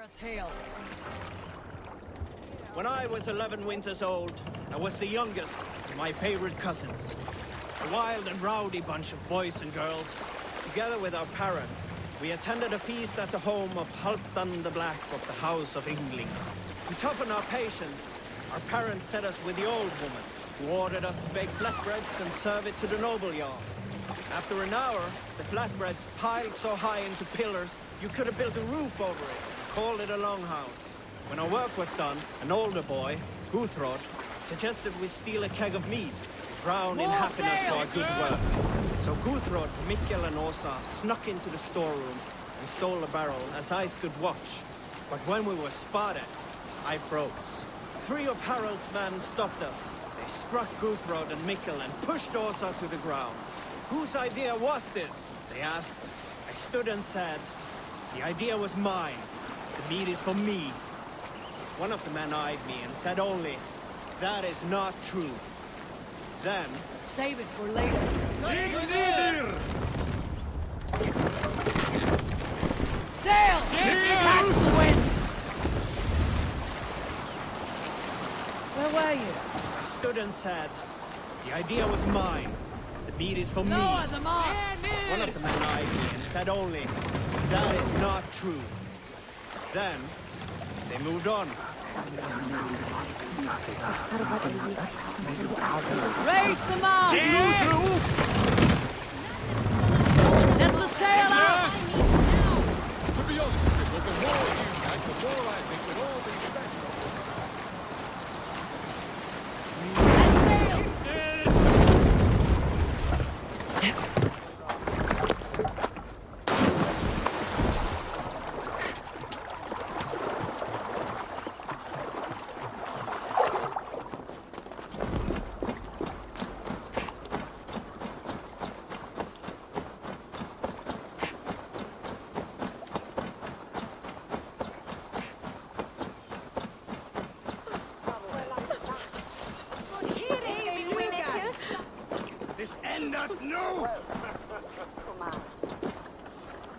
a tale. When I was 11 winters old, I was the youngest of my favorite cousins. A wild and rowdy bunch of boys and girls. Together with our parents, we attended a feast at the home of Halfdan the Black of the House of Yngling. To toughen our patience, our parents set us with the old woman, who ordered us to bake flatbreads and serve it to the noble jarls. After an hour, the flatbreads piled so high into pillars, you could have built a roof over it and called it a longhouse. When our work was done, an older boy, Guthrod, suggested we steal a keg of mead, drown in happiness for our good work. So Guthrod, Mikkel and Åsa snuck into the storeroom and stole a barrel as I stood watch. But when we were spotted, I froze. 3 of Harald's men stopped us. They struck Guthrod and Mikkel and pushed Åsa to the ground. Whose idea was this? They asked. I stood and said, the idea was mine. The meat is for me. One of the men eyed me and said only, that is not true. Then... Save it for later. Sail! Catch the wind! Where were you? I stood and said, the idea was mine. The meat is for me. Lower the mast! One of the men eyed me and said only, that is not true. Then, they moved on. Raise the mast! Let the sail out! To be honest with you, the more you had, the more I think with all these facts. Let sail!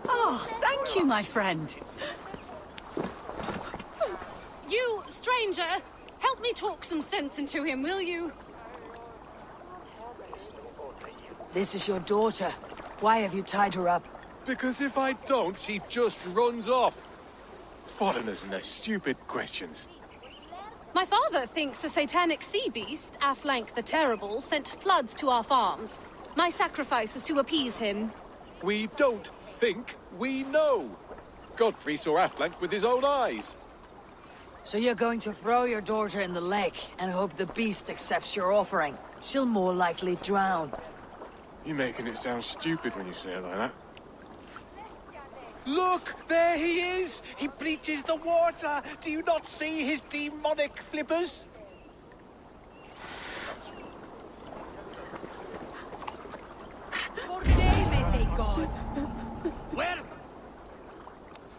Oh, thank you, my friend. You, stranger, help me talk some sense into him, will you? This is your daughter. Why have you tied her up? Because if I don't, she just runs off. Foreigners and their stupid questions. My father thinks a satanic sea beast, Aflank the Terrible, sent floods to our farms. My sacrifice is to appease him. We don't think, we know. Godfrey saw Aflank with his own eyes. So you're going to throw your daughter in the lake and hope the beast accepts your offering. She'll more likely drown. You're making it sound stupid when you say it like that. Look! There he is! He bleaches the water! Do you not see his demonic flippers?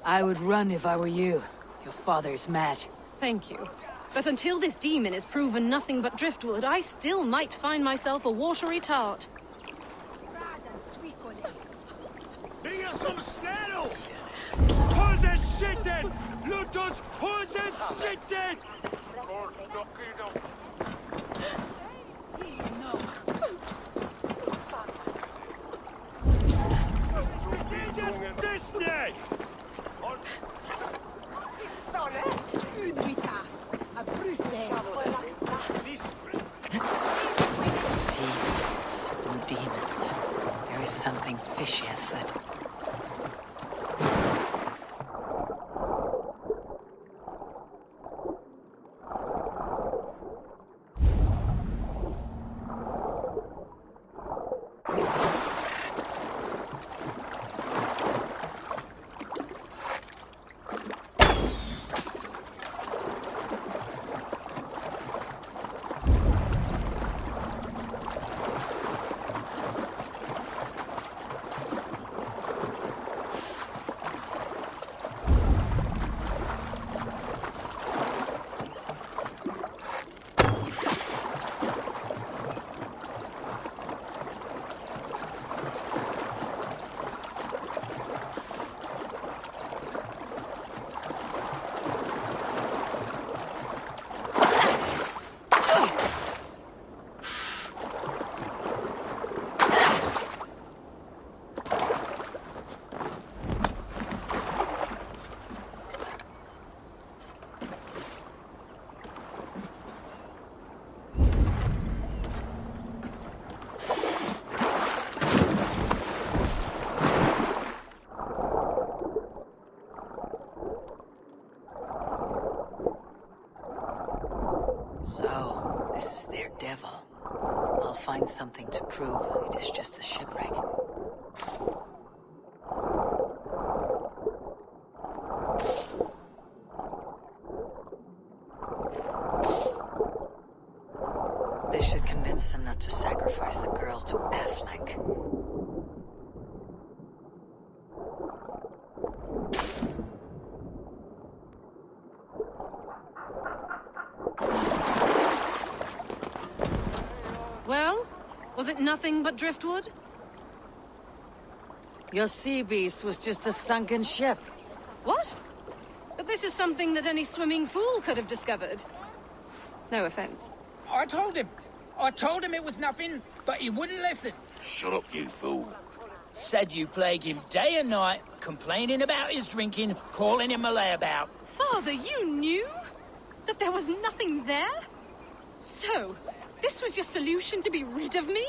I would run if I were you. Your father's mad. Thank you. But until this demon is proven nothing but driftwood, I still might find myself a watery tart. Ludos, horses shitting! Disney! Sea beasts and demons. There is something fishy afoot. So, this is their devil. I'll find something to prove it is just a shipwreck. This should convince them not to sacrifice the girl to Affleck. Well, was it nothing but driftwood? Your sea beast was just a sunken ship. What? But this is something that any swimming fool could have discovered. No offense. I told him it was nothing, but he wouldn't listen. Shut up, you fool. Said you plague him day and night, complaining about his drinking, calling him a layabout. Father, you knew? That there was nothing there? So, this was your solution to be rid of me?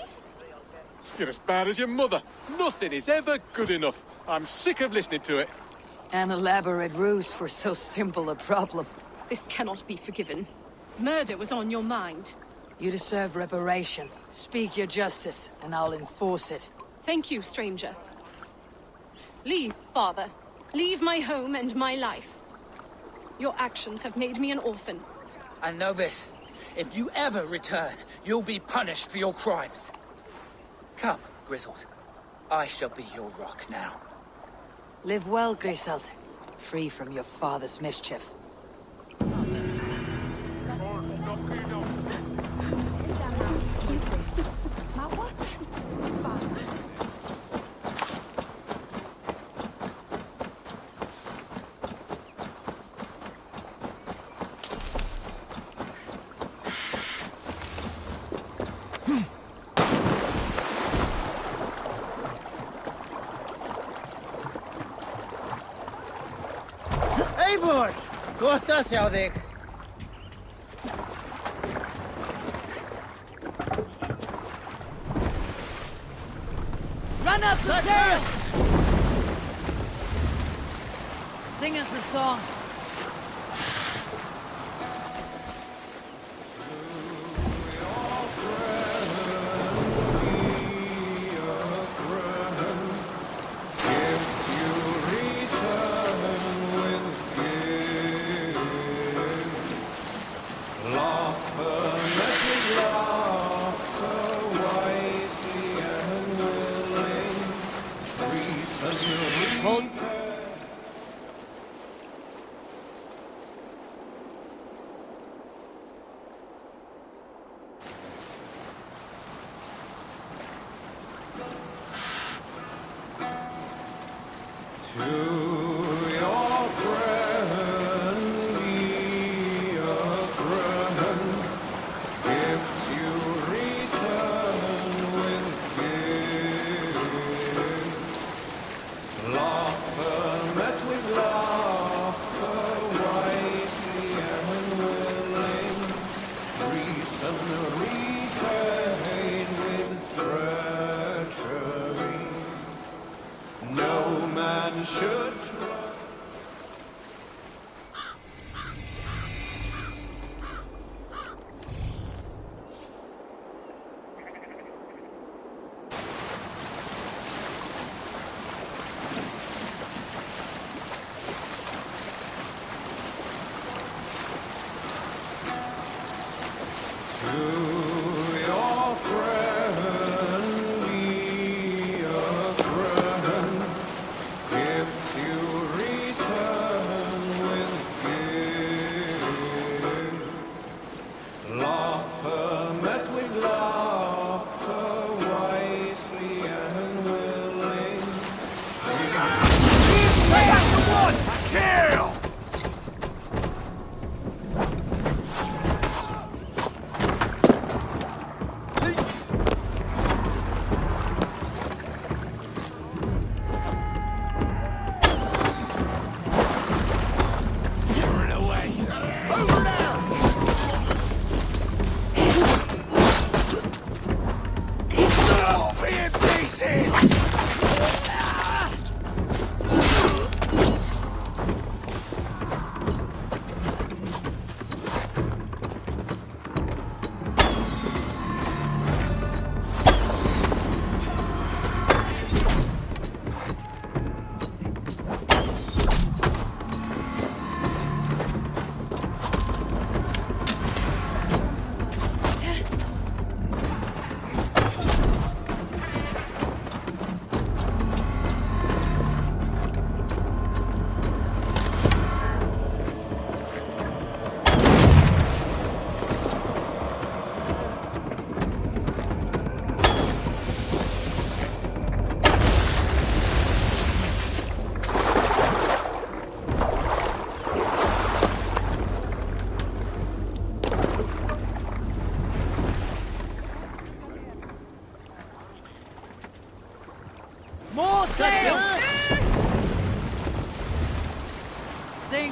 You're as bad as your mother. Nothing is ever good enough. I'm sick of listening to it. An elaborate ruse for so simple a problem. This cannot be forgiven. Murder was on your mind. You deserve reparation. Speak your justice, and I'll enforce it. Thank you, stranger. Leave, father. Leave my home and my life. Your actions have made me an orphan. And know this, if you ever return, you'll be punished for your crimes. Come, Grizzled. I shall be your rock now. Live well, Grizzled. Free from your father's mischief. Eivor! Gott að sjá þig. Run up the sail! Sing us a song.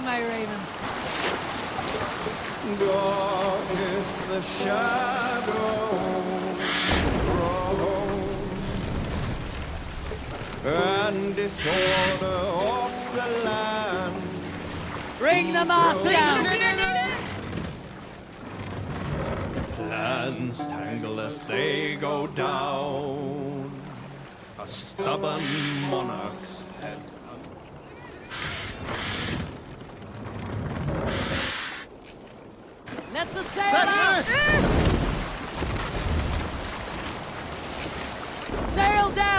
my ravens. Darkness, the shadow grows, and disorder of the land. Bring the mast down! Plans tangle as they go down. A stubborn monarch's head. Let the sail out! Sail down!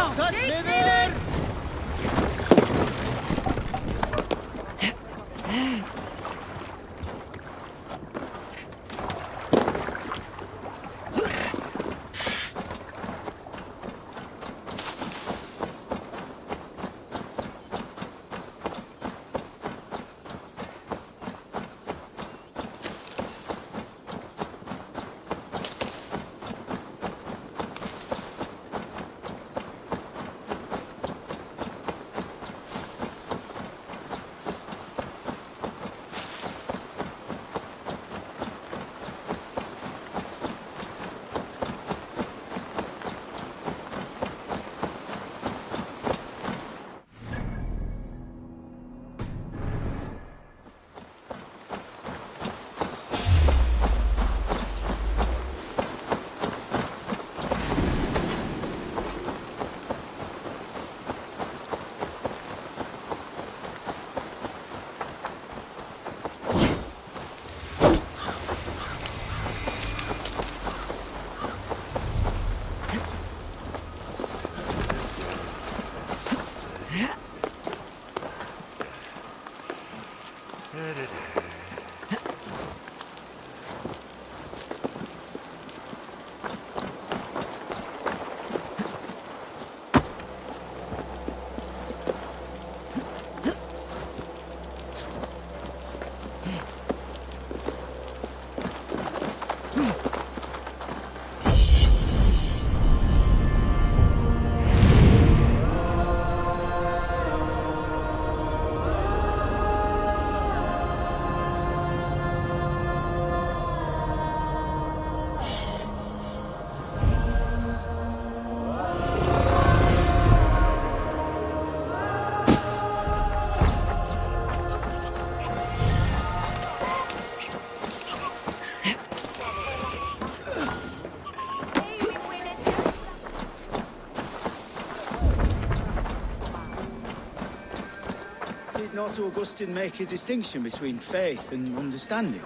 Did not Augustine make a distinction between faith and understanding?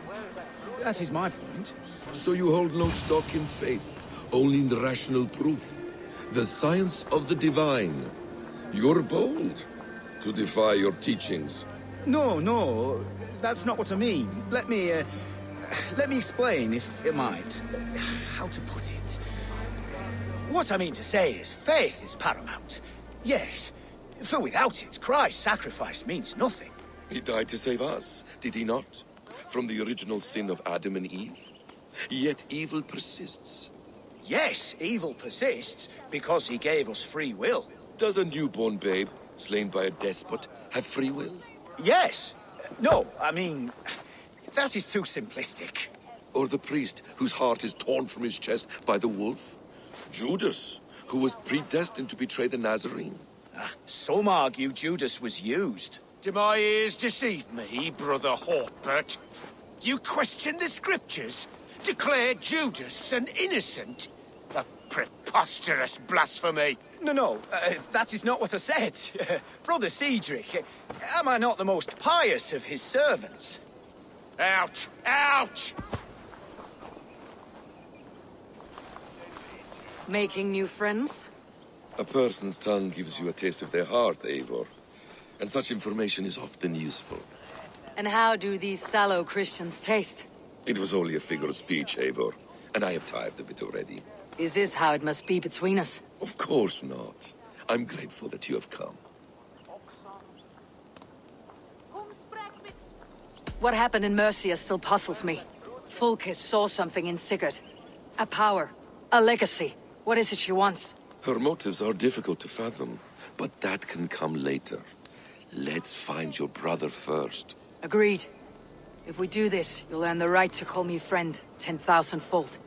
That is my point. So you hold no stock in faith, only in the rational proof. The science of the divine. You're bold to defy your teachings. No, that's not what I mean. Let me explain, if you might. How to put it? What I mean to say is, faith is paramount. Yes, for without it, Christ's sacrifice means nothing. He died to save us, did he not? From the original sin of Adam and Eve. Yet evil persists. Yes, evil persists because he gave us free will. Does a newborn babe, slain by a despot, have free will? Yes. No, I mean, that is too simplistic. Or the priest whose heart is torn from his chest by the wolf? Judas, who was predestined to betray the Nazarene? Some argue Judas was used. Do my ears deceive me, Brother Hawkbert? You question the scriptures? Declare Judas an innocent? A preposterous blasphemy! No, that is not what I said. Brother Cedric, am I not the most pious of his servants? Out! Out! Making new friends? A person's tongue gives you a taste of their heart, Eivor. And such information is often useful. And how do these sallow Christians taste? It was only a figure of speech, Eivor. And I have tired of it already. Is this how it must be between us? Of course not. I'm grateful that you have come. What happened in Mercia still puzzles me. Fulkis saw something in Sigurd. A power. A legacy. What is it she wants? Her motives are difficult to fathom, but that can come later. Let's find your brother first. Agreed. If we do this, you'll earn the right to call me friend 10,000-fold.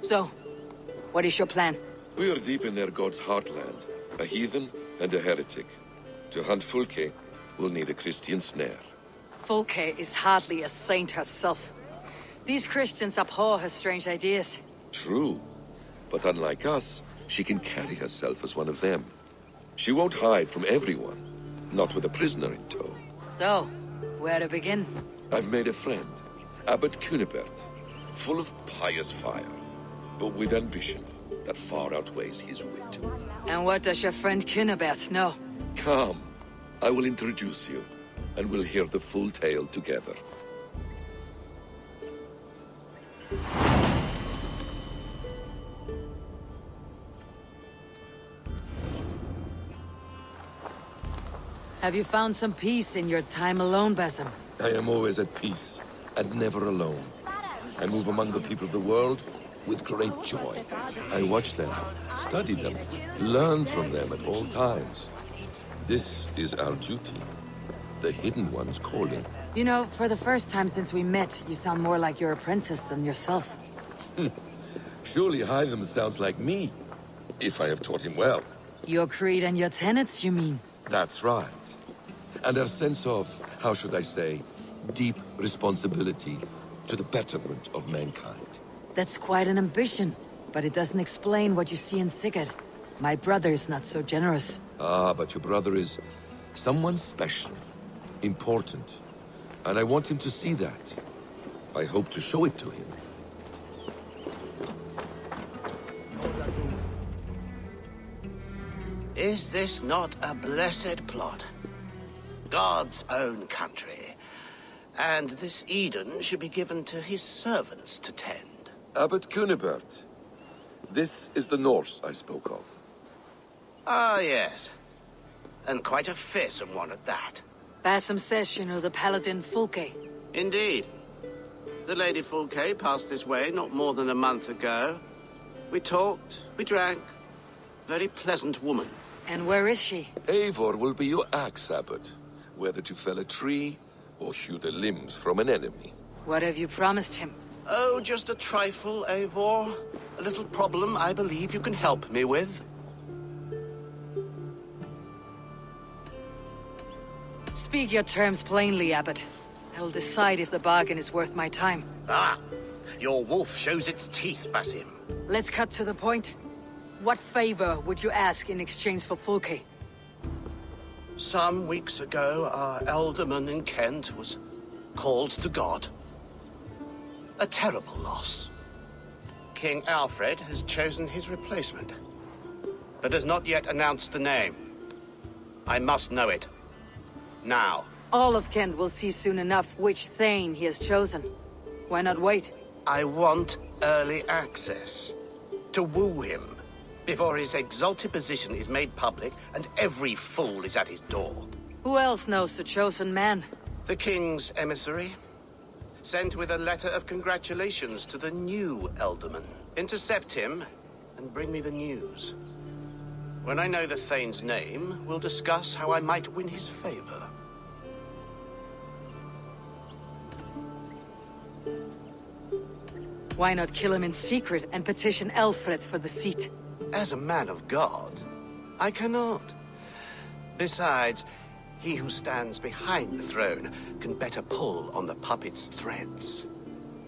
So, what is your plan? We are deep in their god's heartland, a heathen and a heretic. To hunt Fulke, we'll need a Christian snare. Fulke is hardly a saint herself. These Christians abhor her strange ideas. True. But unlike us, she can carry herself as one of them. She won't hide from everyone, not with a prisoner in tow. So, where to begin? I've made a friend, Abbot Cunibert, full of pious fire, but with ambition that far outweighs his wit. And what does your friend Cunibert know? Come, I will introduce you, and we'll hear the full tale together. Have you found some peace in your time alone, Basim? I am always at peace, and never alone. I move among the people of the world with great joy. I watch them, study them, learn from them at all times. This is our duty, the Hidden One's calling. You know, for the first time since we met, you sound more like your apprentice than yourself. Surely Hytham sounds like me, if I have taught him well. Your creed and your tenets, you mean? That's right. And our sense of, how should I say, deep responsibility to the betterment of mankind. That's quite an ambition, but it doesn't explain what you see in Sigurd. My brother is not so generous. Ah, but your brother is someone special, important, and I want him to see that. I hope to show it to him. Is this not a blessed plot? God's own country. And this Eden should be given to his servants to tend. Abbot Cunibert, this is the Norse I spoke of. Ah, yes. And quite a fearsome one at that. Basim says you know the paladin Fulke. Indeed. The Lady Fulke passed this way not more than a month ago. We talked, we drank. Very pleasant woman. And where is she? Eivor will be your axe, Abbot, whether to fell a tree or hew the limbs from an enemy. What have you promised him? Oh, just a trifle, Eivor. A little problem I believe you can help me with. Speak your terms plainly, Abbot. I will decide if the bargain is worth my time. Ah, your wolf shows its teeth, Basim. Let's cut to the point. What favor would you ask in exchange for Fulke? Some weeks ago, our alderman in Kent was called to God. A terrible loss. King Alfred has chosen his replacement, but has not yet announced the name. I must know it. Now. All of Kent will see soon enough which Thane he has chosen. Why not wait? I want early access. To woo him, before his exalted position is made public and every fool is at his door. Who else knows the chosen man? The king's emissary, sent with a letter of congratulations to the new Elderman. Intercept him and bring me the news. When I know the Thane's name, we'll discuss how I might win his favor. Why not kill him in secret and petition Alfred for the seat? As a man of God, I cannot. Besides, he who stands behind the throne can better pull on the puppet's threads.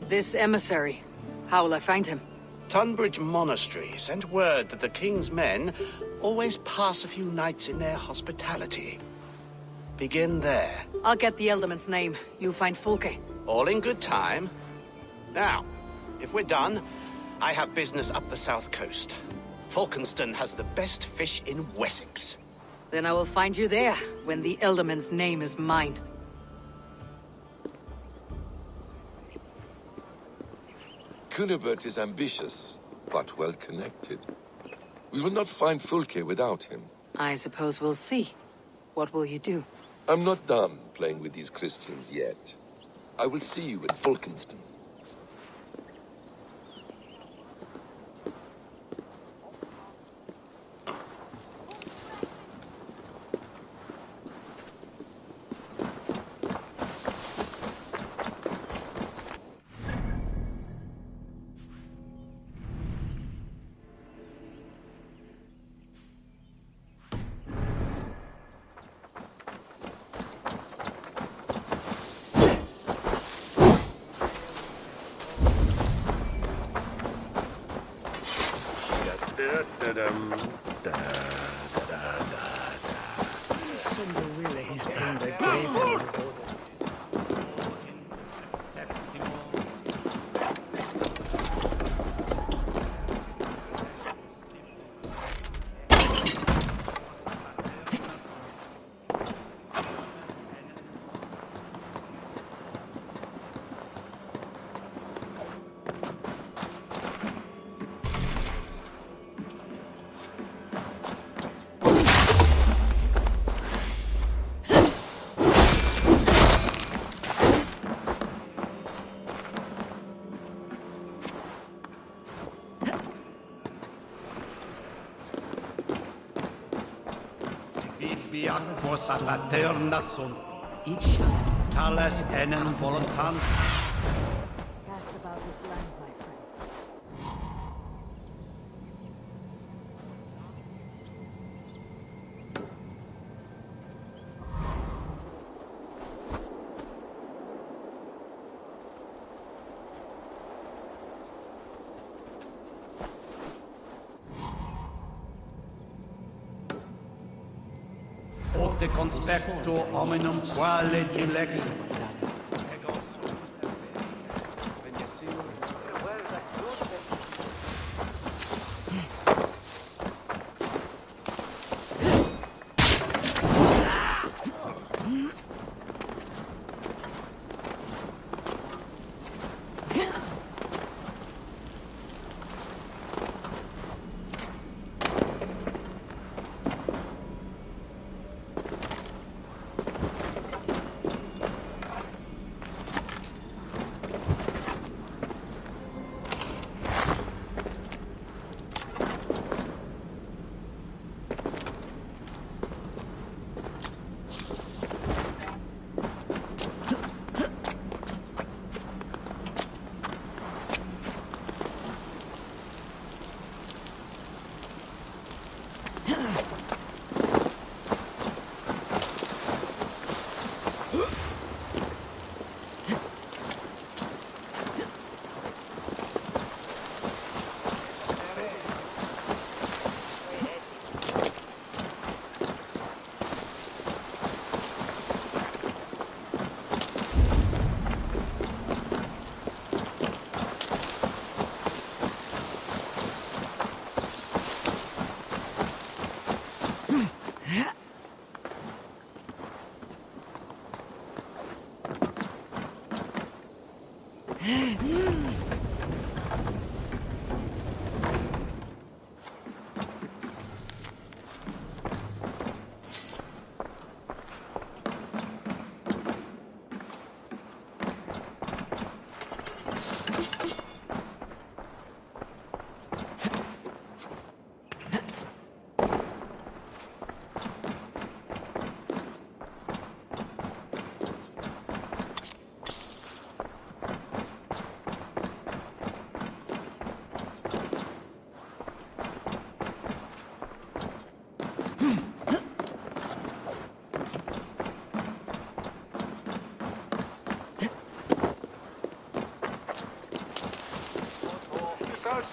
This emissary, how will I find him? Tunbridge Monastery sent word that the king's men always pass a few nights in their hospitality. Begin there. I'll get the Elderman's name. You find Fulke. All in good time. Now, if we're done, I have business up the south coast. Falkenston has the best fish in Wessex. Then I will find you there, when the Elderman's name is mine. Cunibert is ambitious, but well-connected. We will not find Fulke without him. I suppose we'll see. What will you do? I'm not done playing with these Christians yet. I will see you in Falkenston. Da-dum, da, da, Quos ad laterna sunt, tales enem voluntant. Cast about this land, my friend. Ote conspecto hominum quale dilexit.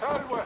salve!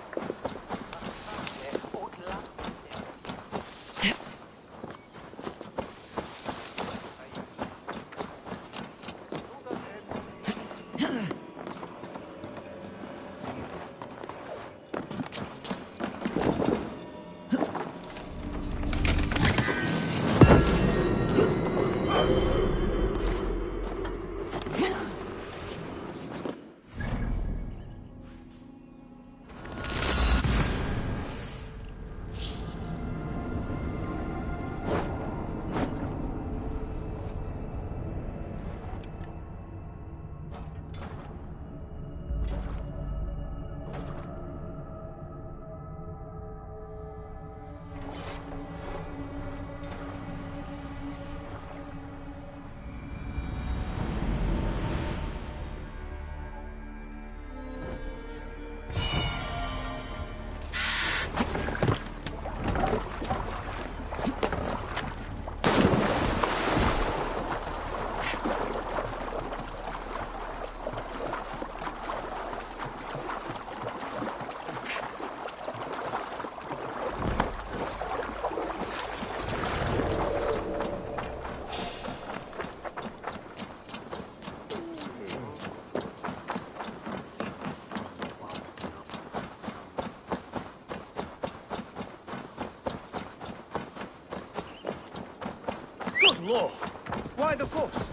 course.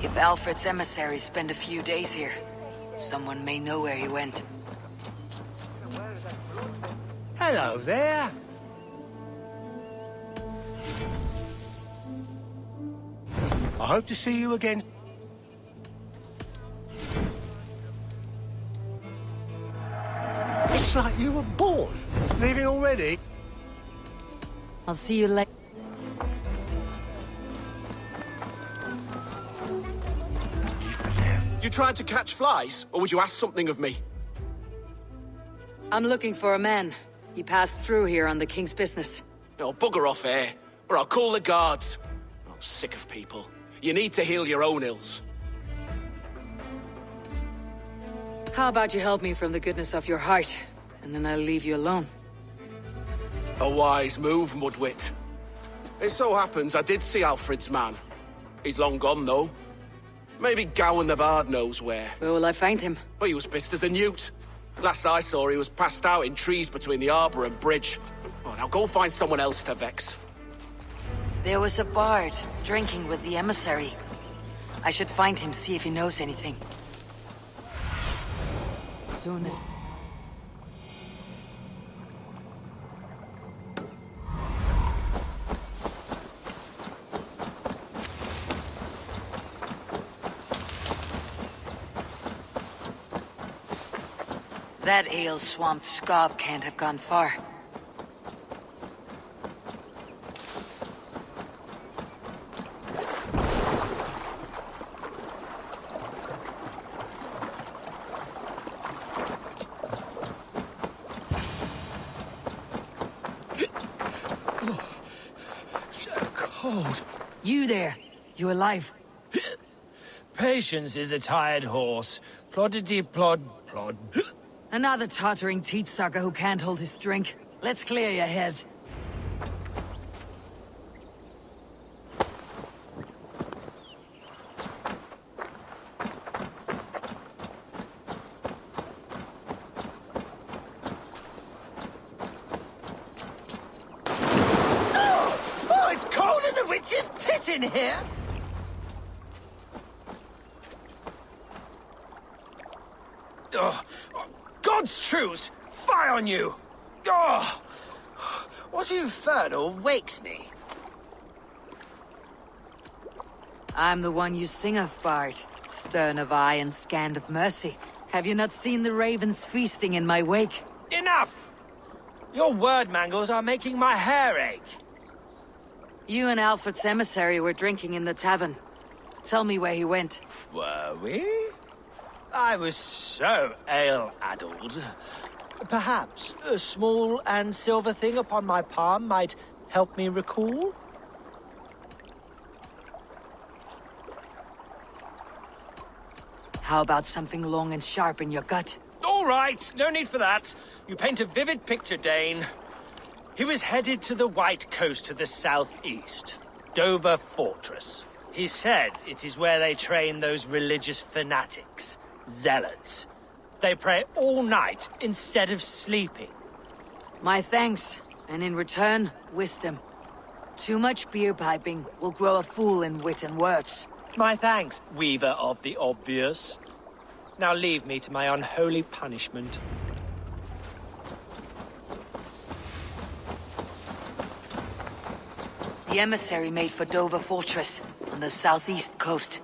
If Alfred's emissaries spend a few days here, someone may know where he went. Hello there. I hope to see you again. It's like you were born. Leaving already? I'll see you later. You tried to catch flies, or would you ask something of me? I'm looking for a man. He passed through here on the king's business. Oh, bugger off here, or I'll call the guards. I'm sick of people. You need to heal your own ills. How about you help me from the goodness of your heart, and then I'll leave you alone. A wise move, Mudwit. It so happens I did see Alfred's man. He's long gone, though. Maybe Gowan the Bard knows where. Where will I find him? Well, he was pissed as a newt. Last I saw, he was passed out in trees between the arbor and bridge. Oh, now go find someone else to vex. There was a bard drinking with the emissary. I should find him, see if he knows anything. Soon. That ale-swamped scob can't have gone far. So cold. You there! You alive? Patience is a tired horse. Ploddity plod plod. Another tottering teat-sucker who can't hold his drink. Let's clear your head. Oh, it's cold as a witch's tit in here! Oh, God's truce! Fire on you! Oh, what infernal wakes me? I'm the one you sing of, Bard. Stern of eye and scanned of mercy. Have you not seen the ravens feasting in my wake? Enough! Your word mangles are making my hair ache. You and Alfred's emissary were drinking in the tavern. Tell me where he went. Were we? I was so ale-addled. Perhaps a small and silver thing upon my palm might help me recall? How about something long and sharp in your gut? All right, no need for that. You paint a vivid picture, Dane. He was headed to the White Coast to the southeast, Dover Fortress. He said it is where they train those religious fanatics, zealots. They pray all night instead of sleeping. My thanks, and in return, wisdom. Too much beer piping will grow a fool in wit and words. My thanks, weaver of the obvious. Now leave me to my unholy punishment. The emissary made for Dover Fortress, on the southeast coast.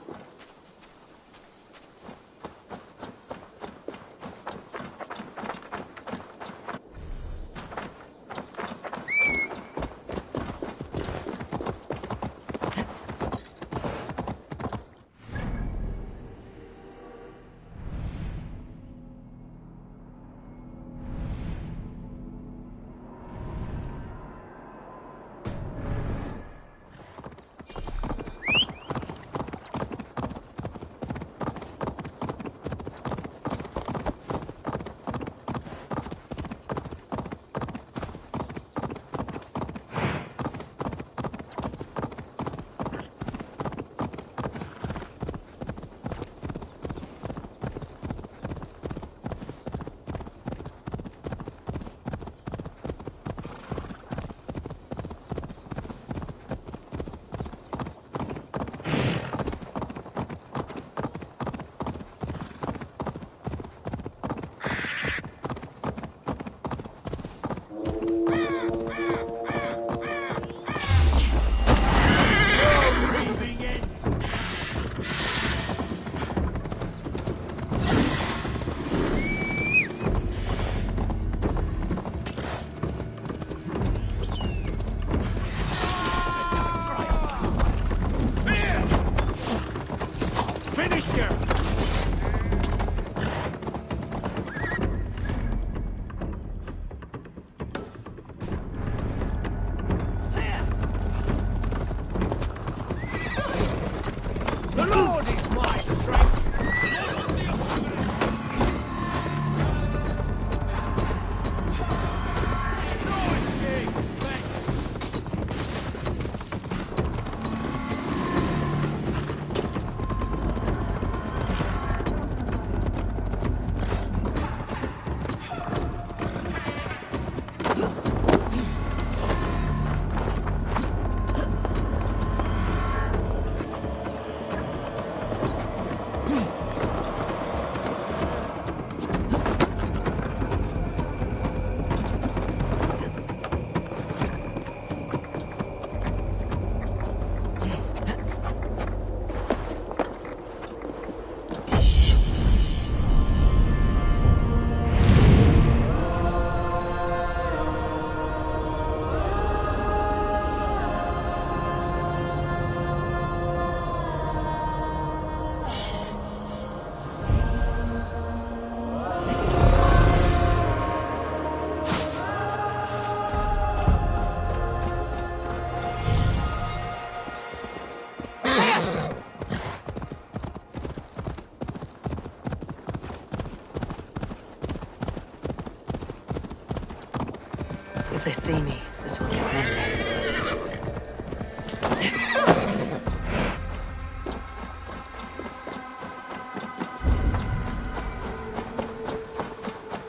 they see me, this will get messy.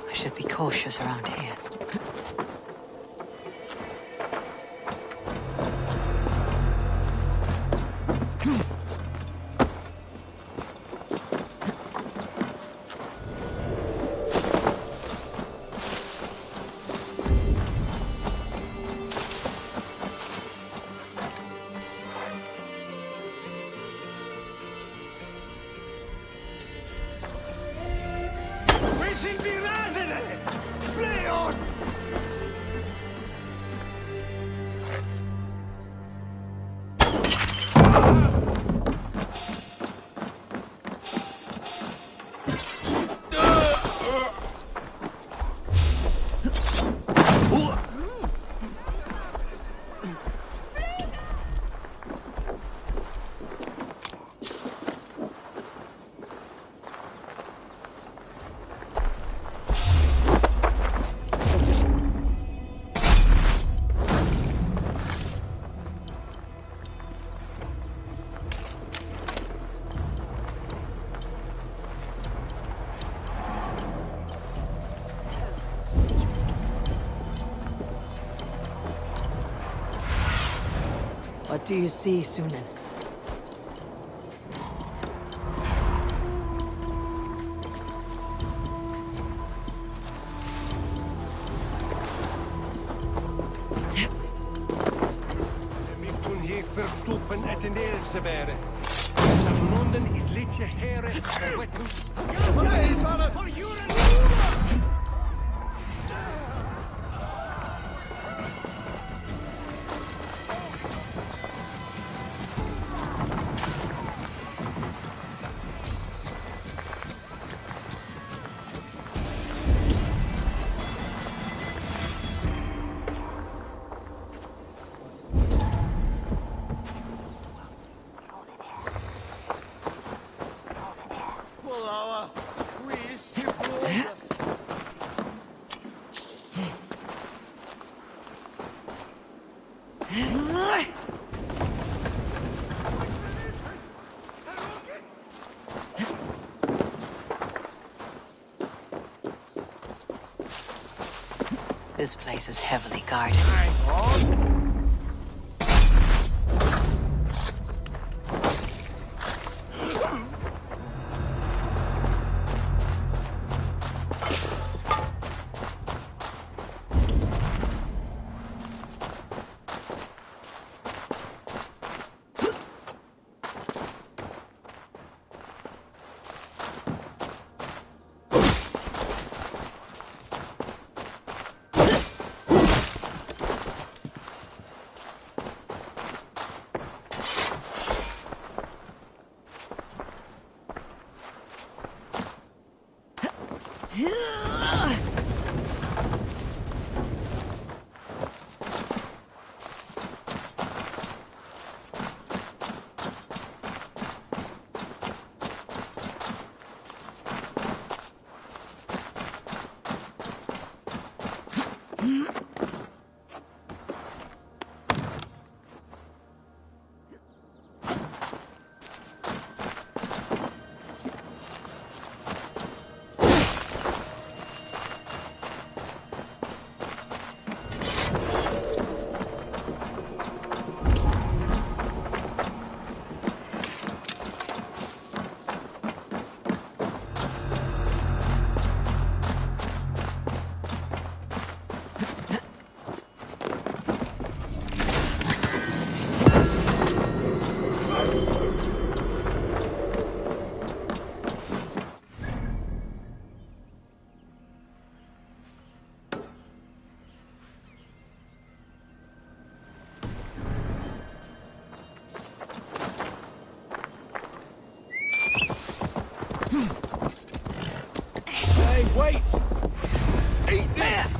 I should be cautious around here. What do you see, Sunan? Toen hier verstoepen het in de eerste beren. Samnonden is liedje heren. This place is heavily guarded. Hey, wait! Eat this!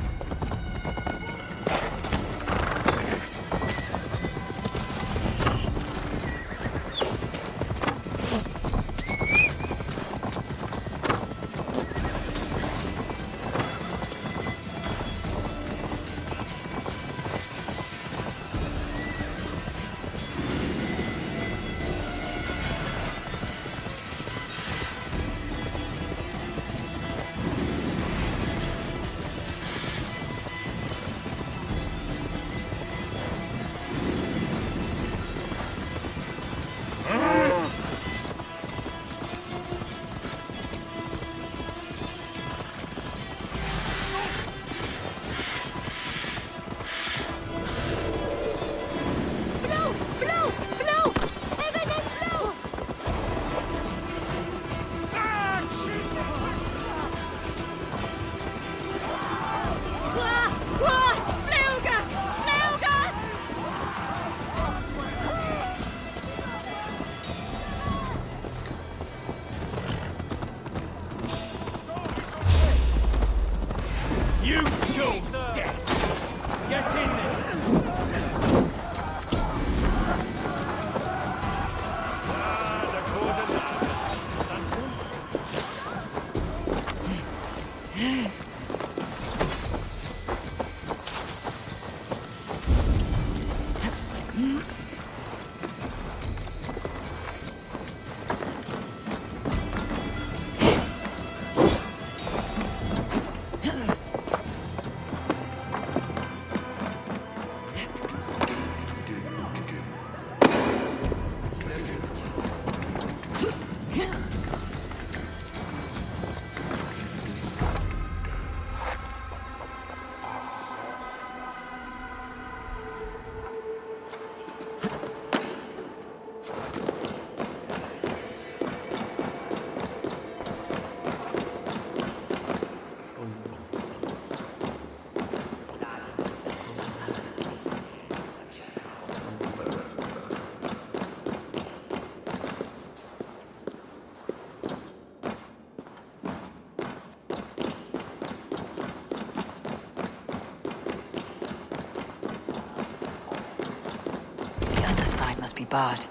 bard.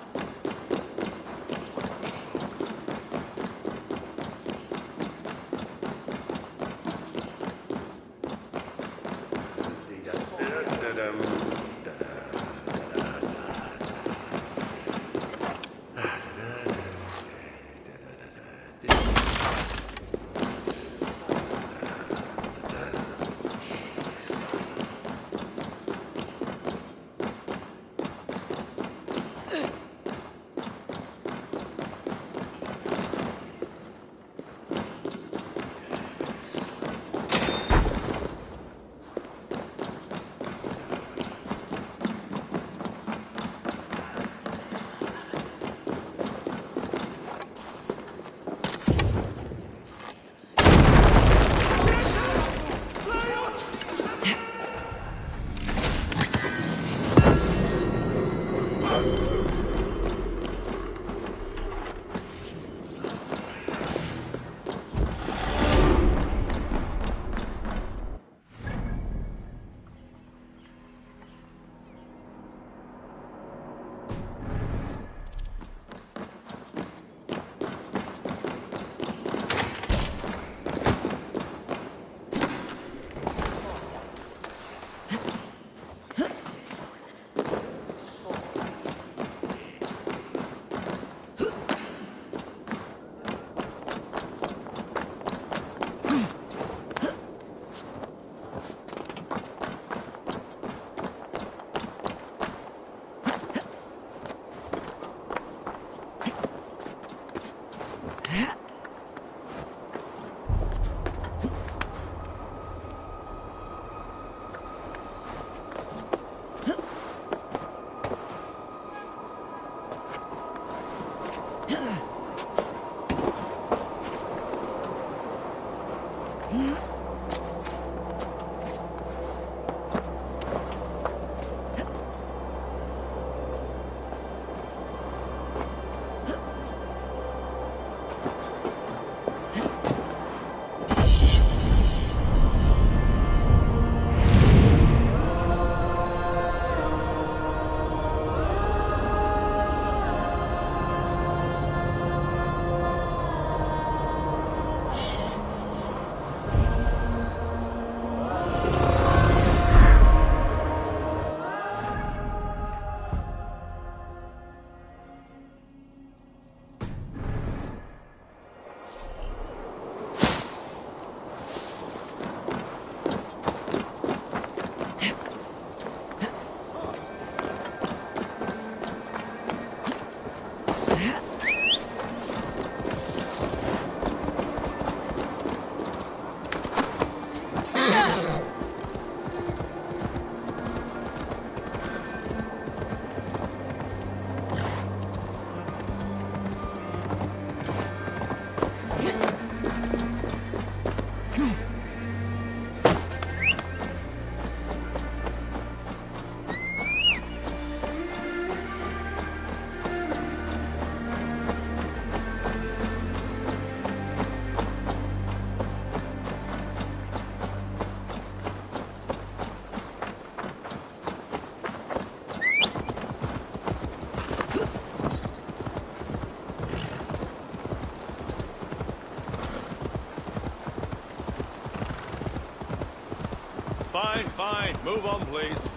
Fine. Move on, please.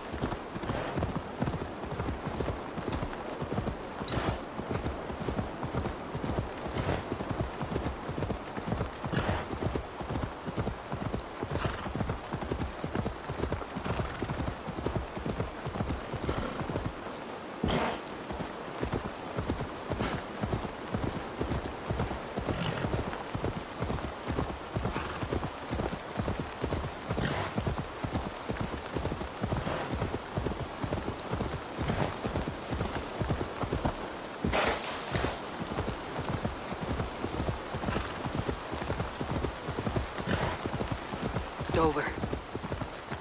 Dover.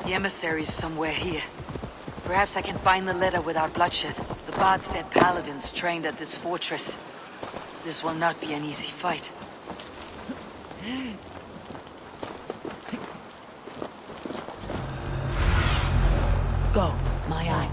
The emissary's somewhere here. Perhaps I can find the letter without bloodshed. The bard said paladins trained at this fortress. This will not be an easy fight. Go, my eye.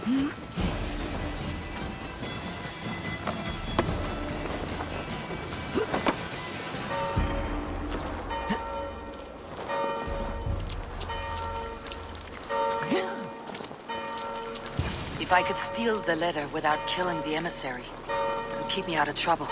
If I could steal the letter without killing the emissary, it would keep me out of trouble.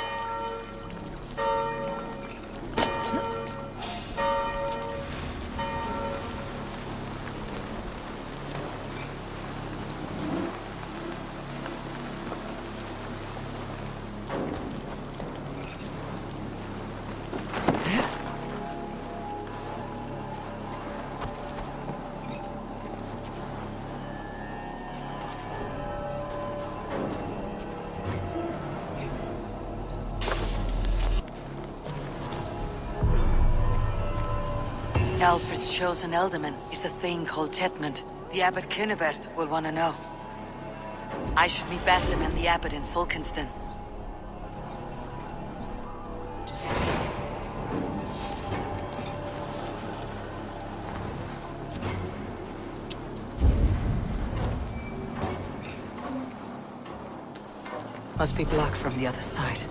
Alfred's chosen ealdorman is a thing called Tetmund. The Abbot Cynibert will want to know. I should meet Basim and the Abbot in Fulkenston. Must be blocked from the other side.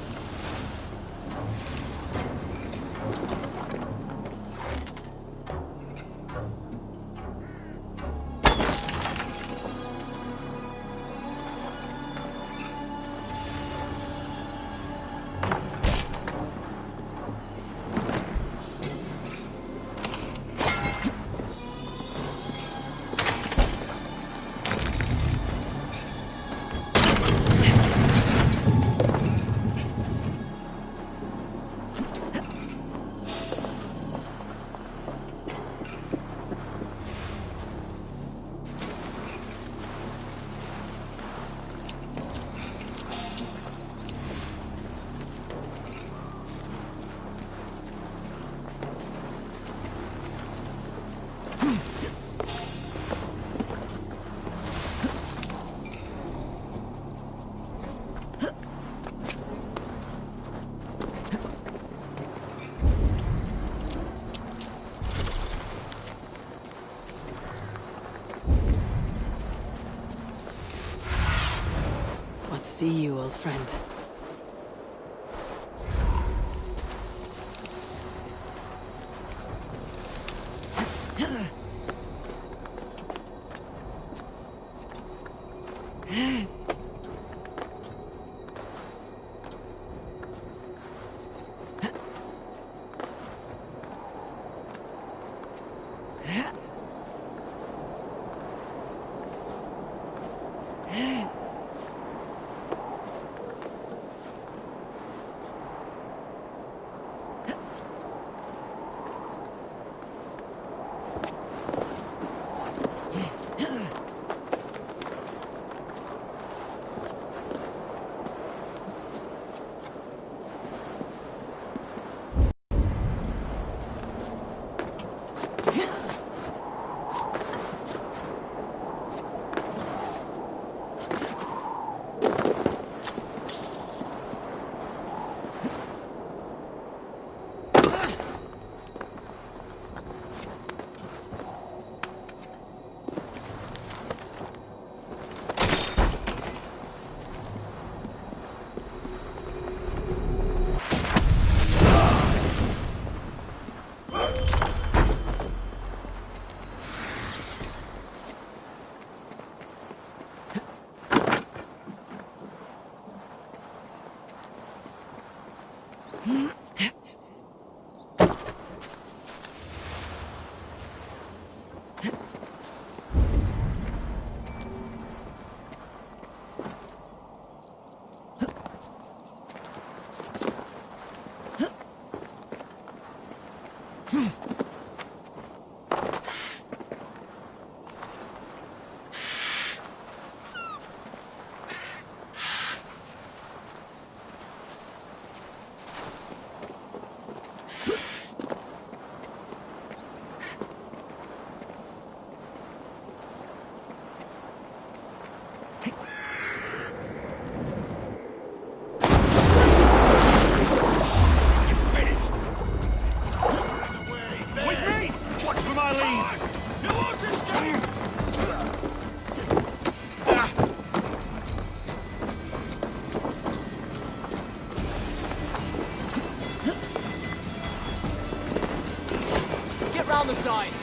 See you, old friend. other side.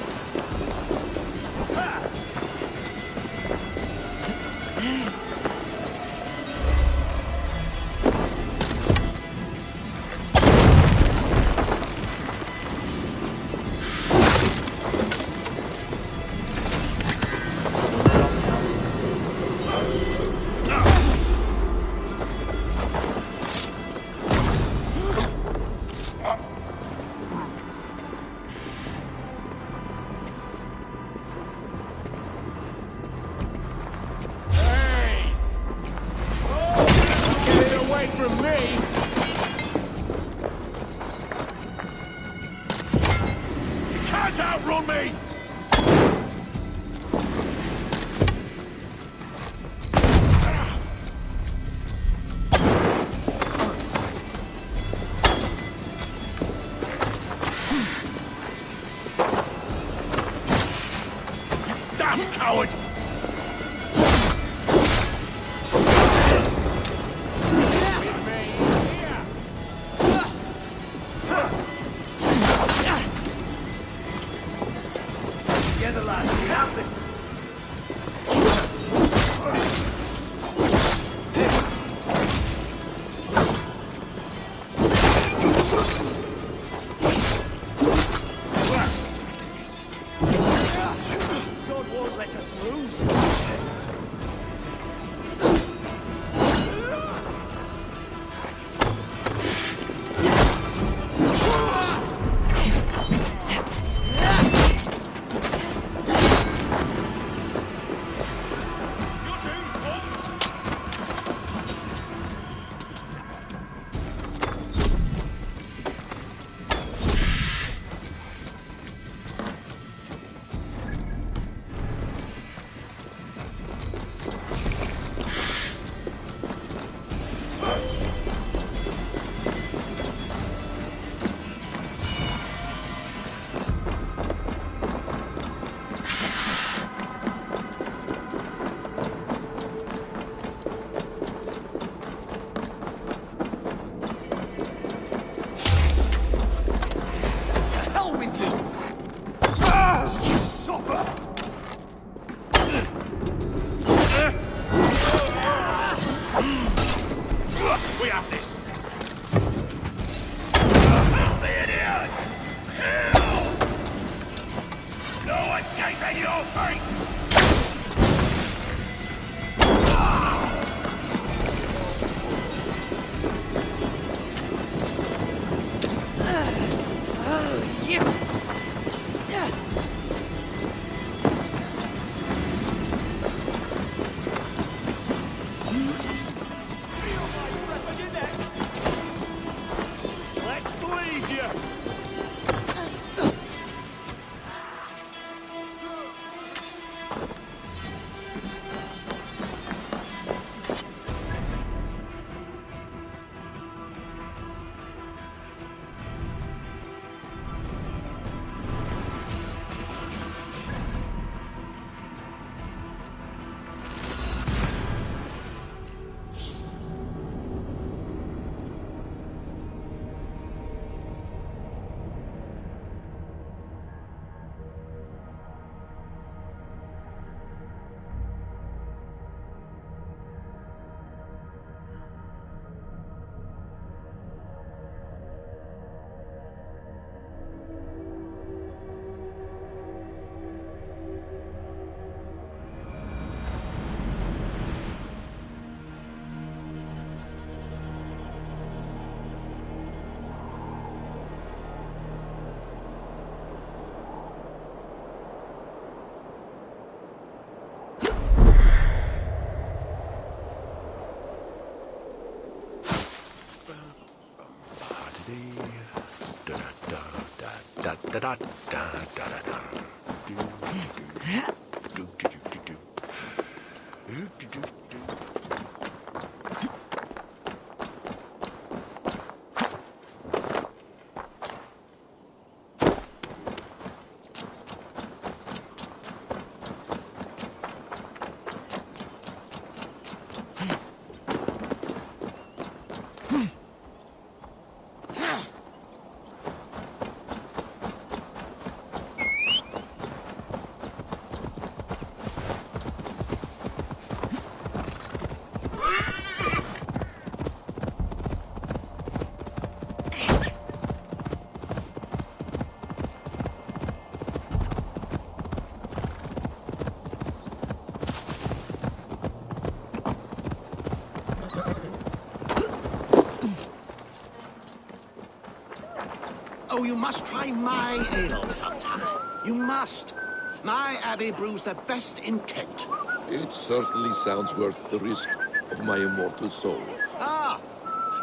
Oh, you must try my ale sometime. You must. My abbey brews the best in Kent. It certainly sounds worth the risk of my immortal soul. Ah,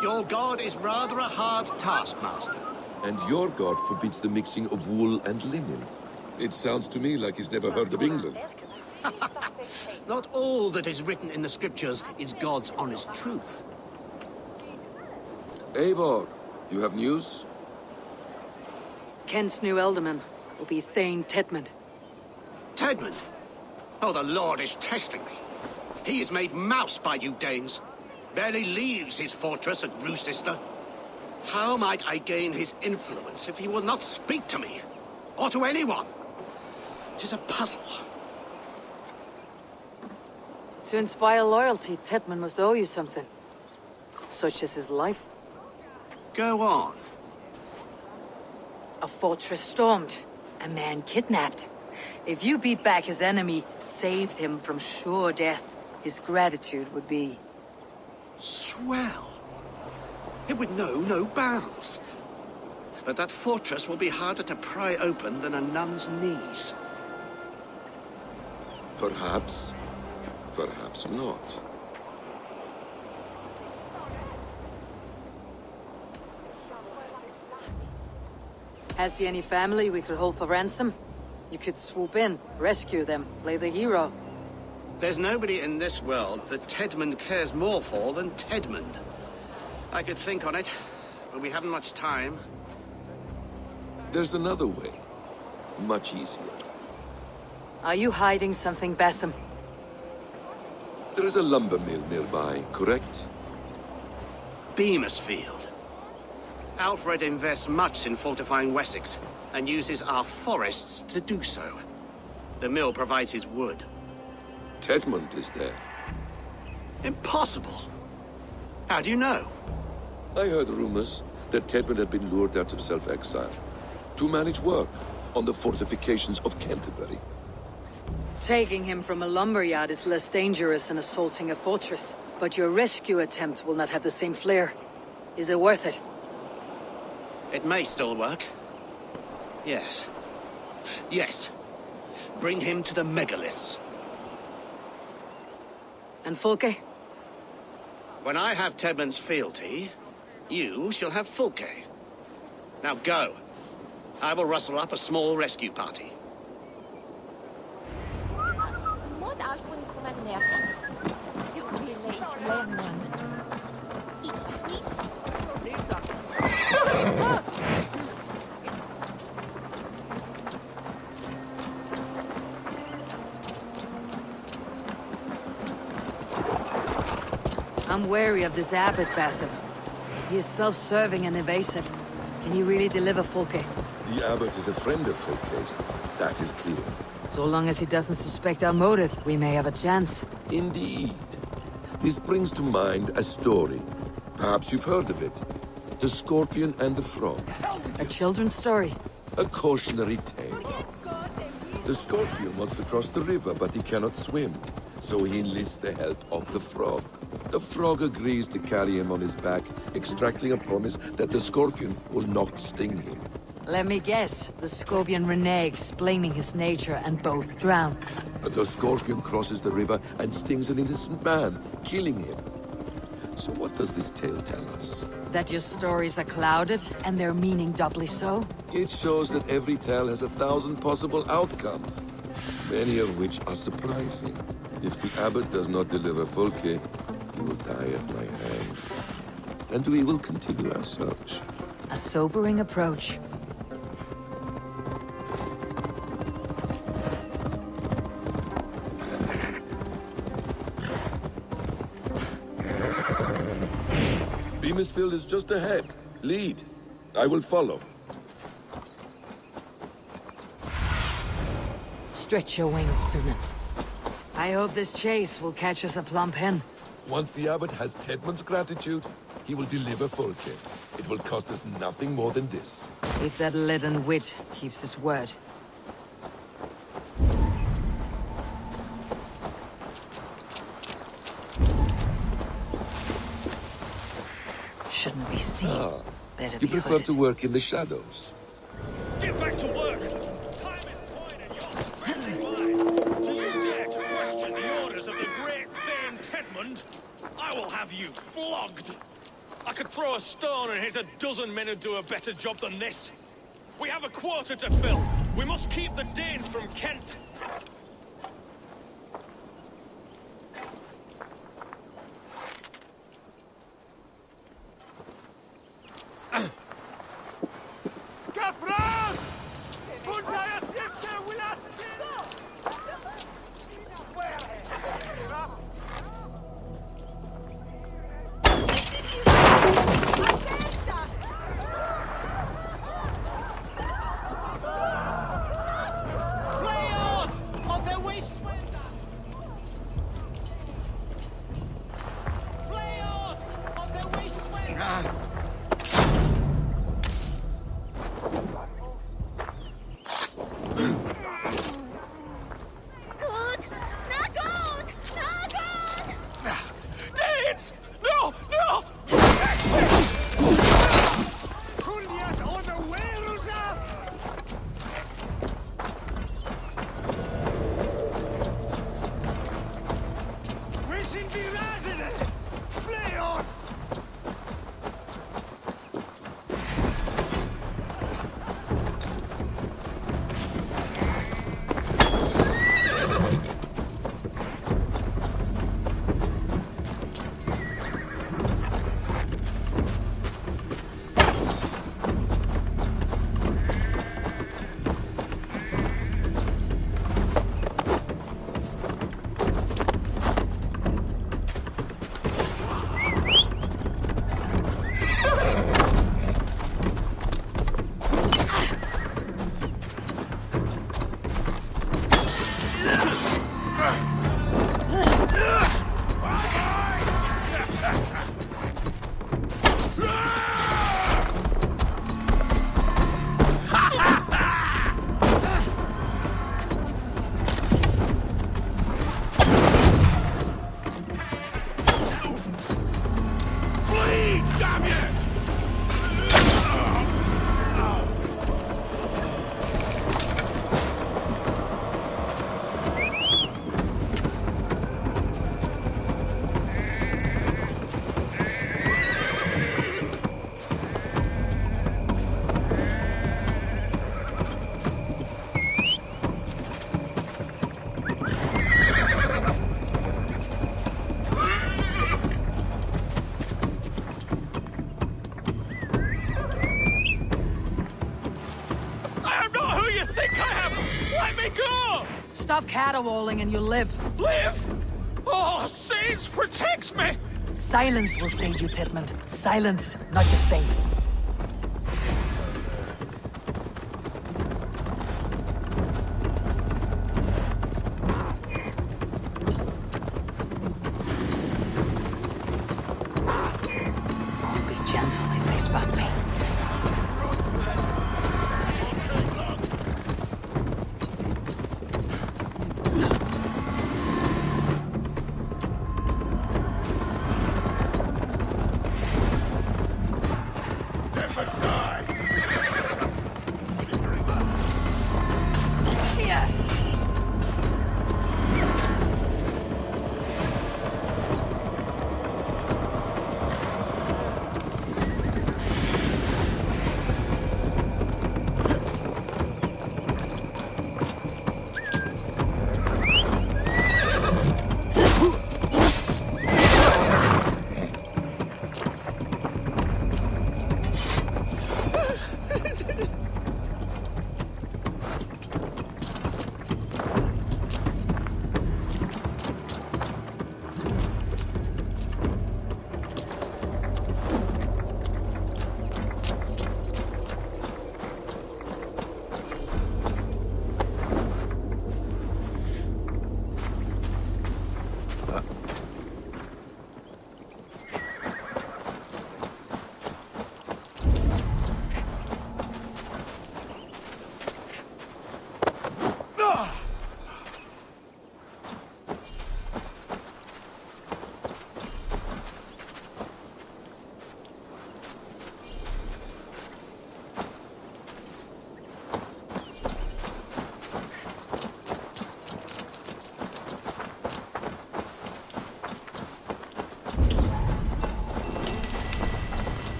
your god is rather a hard taskmaster. And your god forbids the mixing of wool and linen. It sounds to me like he's never heard of England. Not all that is written in the scriptures is God's honest truth. Eivor, you have news? Kent's new ealdorman will be Thane Tedmund. Tedmund? Oh, the Lord is testing me. He is made mouse by you Danes. Barely leaves his fortress at Roosister. How might I gain his influence if he will not speak to me? Or to anyone? 'Tis a puzzle. To inspire loyalty, Tedmund must owe you something. Such as his life. Go on. A fortress stormed. A man kidnapped. If you beat back his enemy, saved him from sure death, his gratitude would be... Swell. It would know no bounds. But that fortress will be harder to pry open than a nun's knees. Perhaps. Perhaps not. Has he any family we could hold for ransom? You could swoop in, rescue them, play the hero. There's nobody in this world that Tedmund cares more for than Tedmund. I could think on it, but we haven't much time. There's another way. Much easier. Are you hiding something, Bassam? There is a lumber mill nearby, correct? Beamisfield. Alfred invests much in fortifying Wessex, and uses our forests to do so. The mill provides his wood. Tedmund is there. Impossible! How do you know? I heard rumors that Tedmund had been lured out of self-exile to manage work on the fortifications of Canterbury. Taking him from a lumberyard is less dangerous than assaulting a fortress. But your rescue attempt will not have the same flair. Is it worth it? It may still work. Yes. Yes. Bring him to the megaliths. And Fulke? When I have Tedmund's fealty, you shall have Fulke. Now go. I will rustle up a small rescue party. I'm wary of this abbot, Bassam. He is self-serving and evasive. Can he really deliver Fulke? The abbot is a friend of Fulke's. That is clear. So long as he doesn't suspect our motive, we may have a chance. Indeed. This brings to mind a story. Perhaps you've heard of it. The Scorpion and the Frog. A children's story? A cautionary tale. The Scorpion wants to cross the river, but he cannot swim. So he enlists the help of the Frog. The Frog agrees to carry him on his back, extracting a promise that the Scorpion will not sting him. Let me guess. The Scorpion reneges, blaming his nature, and both drown. The Scorpion crosses the river and stings an innocent man, killing him. So what does this tale tell us? That your stories are clouded, and their meaning doubly so? It shows that every tale has 1,000 possible outcomes, many of which are surprising. If the abbot does not deliver Fulke, he will die at my hand. And we will continue our search. A sobering approach. Beamisfield is just ahead. Lead. I will follow. Stretch your wings, Sunan. I hope this chase will catch us a plump hen. Once the abbot has Tedmund's gratitude, he will deliver Fulke. It will cost us nothing more than this. If that leaden wit keeps his word. Shouldn't be seen. Better You be prefer hooded. to work in the shadows. Get back to work! Time is coin and you're spending mine! Do you dare to question the orders of the great Thane Tedmund? I will have you flogged! I could throw a stone and hit a dozen men who do a better job than this. We have a quarter to fill. We must keep the Danes from Kent. Stop caterwauling and you'll live. Live? Oh, Saints protects me! Silence will save you, Tedmund. Silence, not your saints. I'll be gentle if they spot me.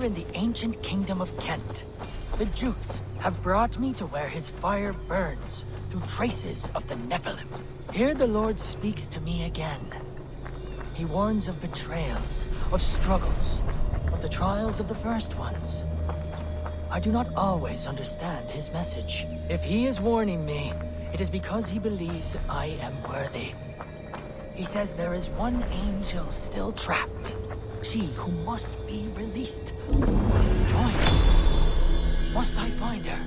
here in the ancient kingdom of Kent. The Jutes have brought me to where his fire burns through traces of the Nephilim. Here the Lord speaks to me again. He warns of betrayals, of struggles, of the trials of the first ones. I do not always understand his message. If he is warning me, it is because he believes I am worthy. He says there is one angel still trapped. She who must be released. Join it. Must I find her?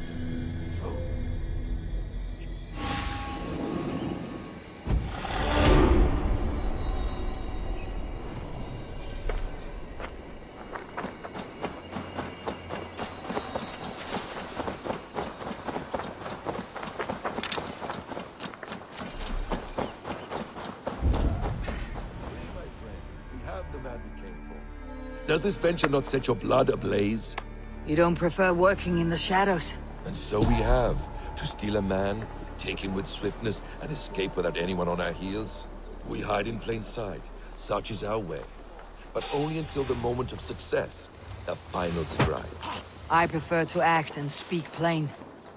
Does this venture not set your blood ablaze? You don't prefer working in the shadows? And so we have. To steal a man, take him with swiftness, and escape without anyone on our heels? We hide in plain sight. Such is our way. But only until the moment of success. The final strike. I prefer to act and speak plain.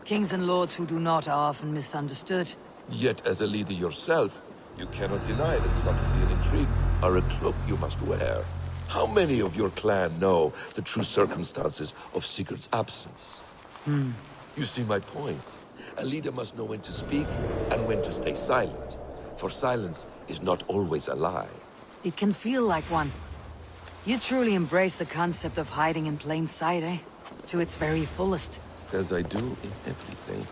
Kings and lords who do not are often misunderstood. Yet as a leader yourself, you cannot deny that subtlety and intrigue are a cloak you must wear. How many of your clan know the true circumstances of Sigurd's absence? You see my point. A leader must know when to speak and when to stay silent. For silence is not always a lie. It can feel like one. You truly embrace the concept of hiding in plain sight, eh? To its very fullest. As I do in everything.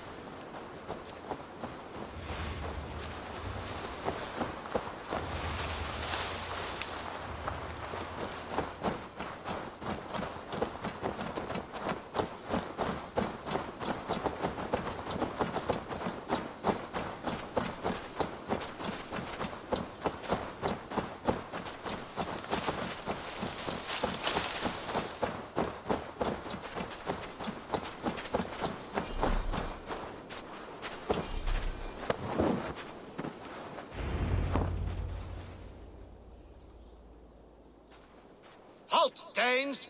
Halt, Danes!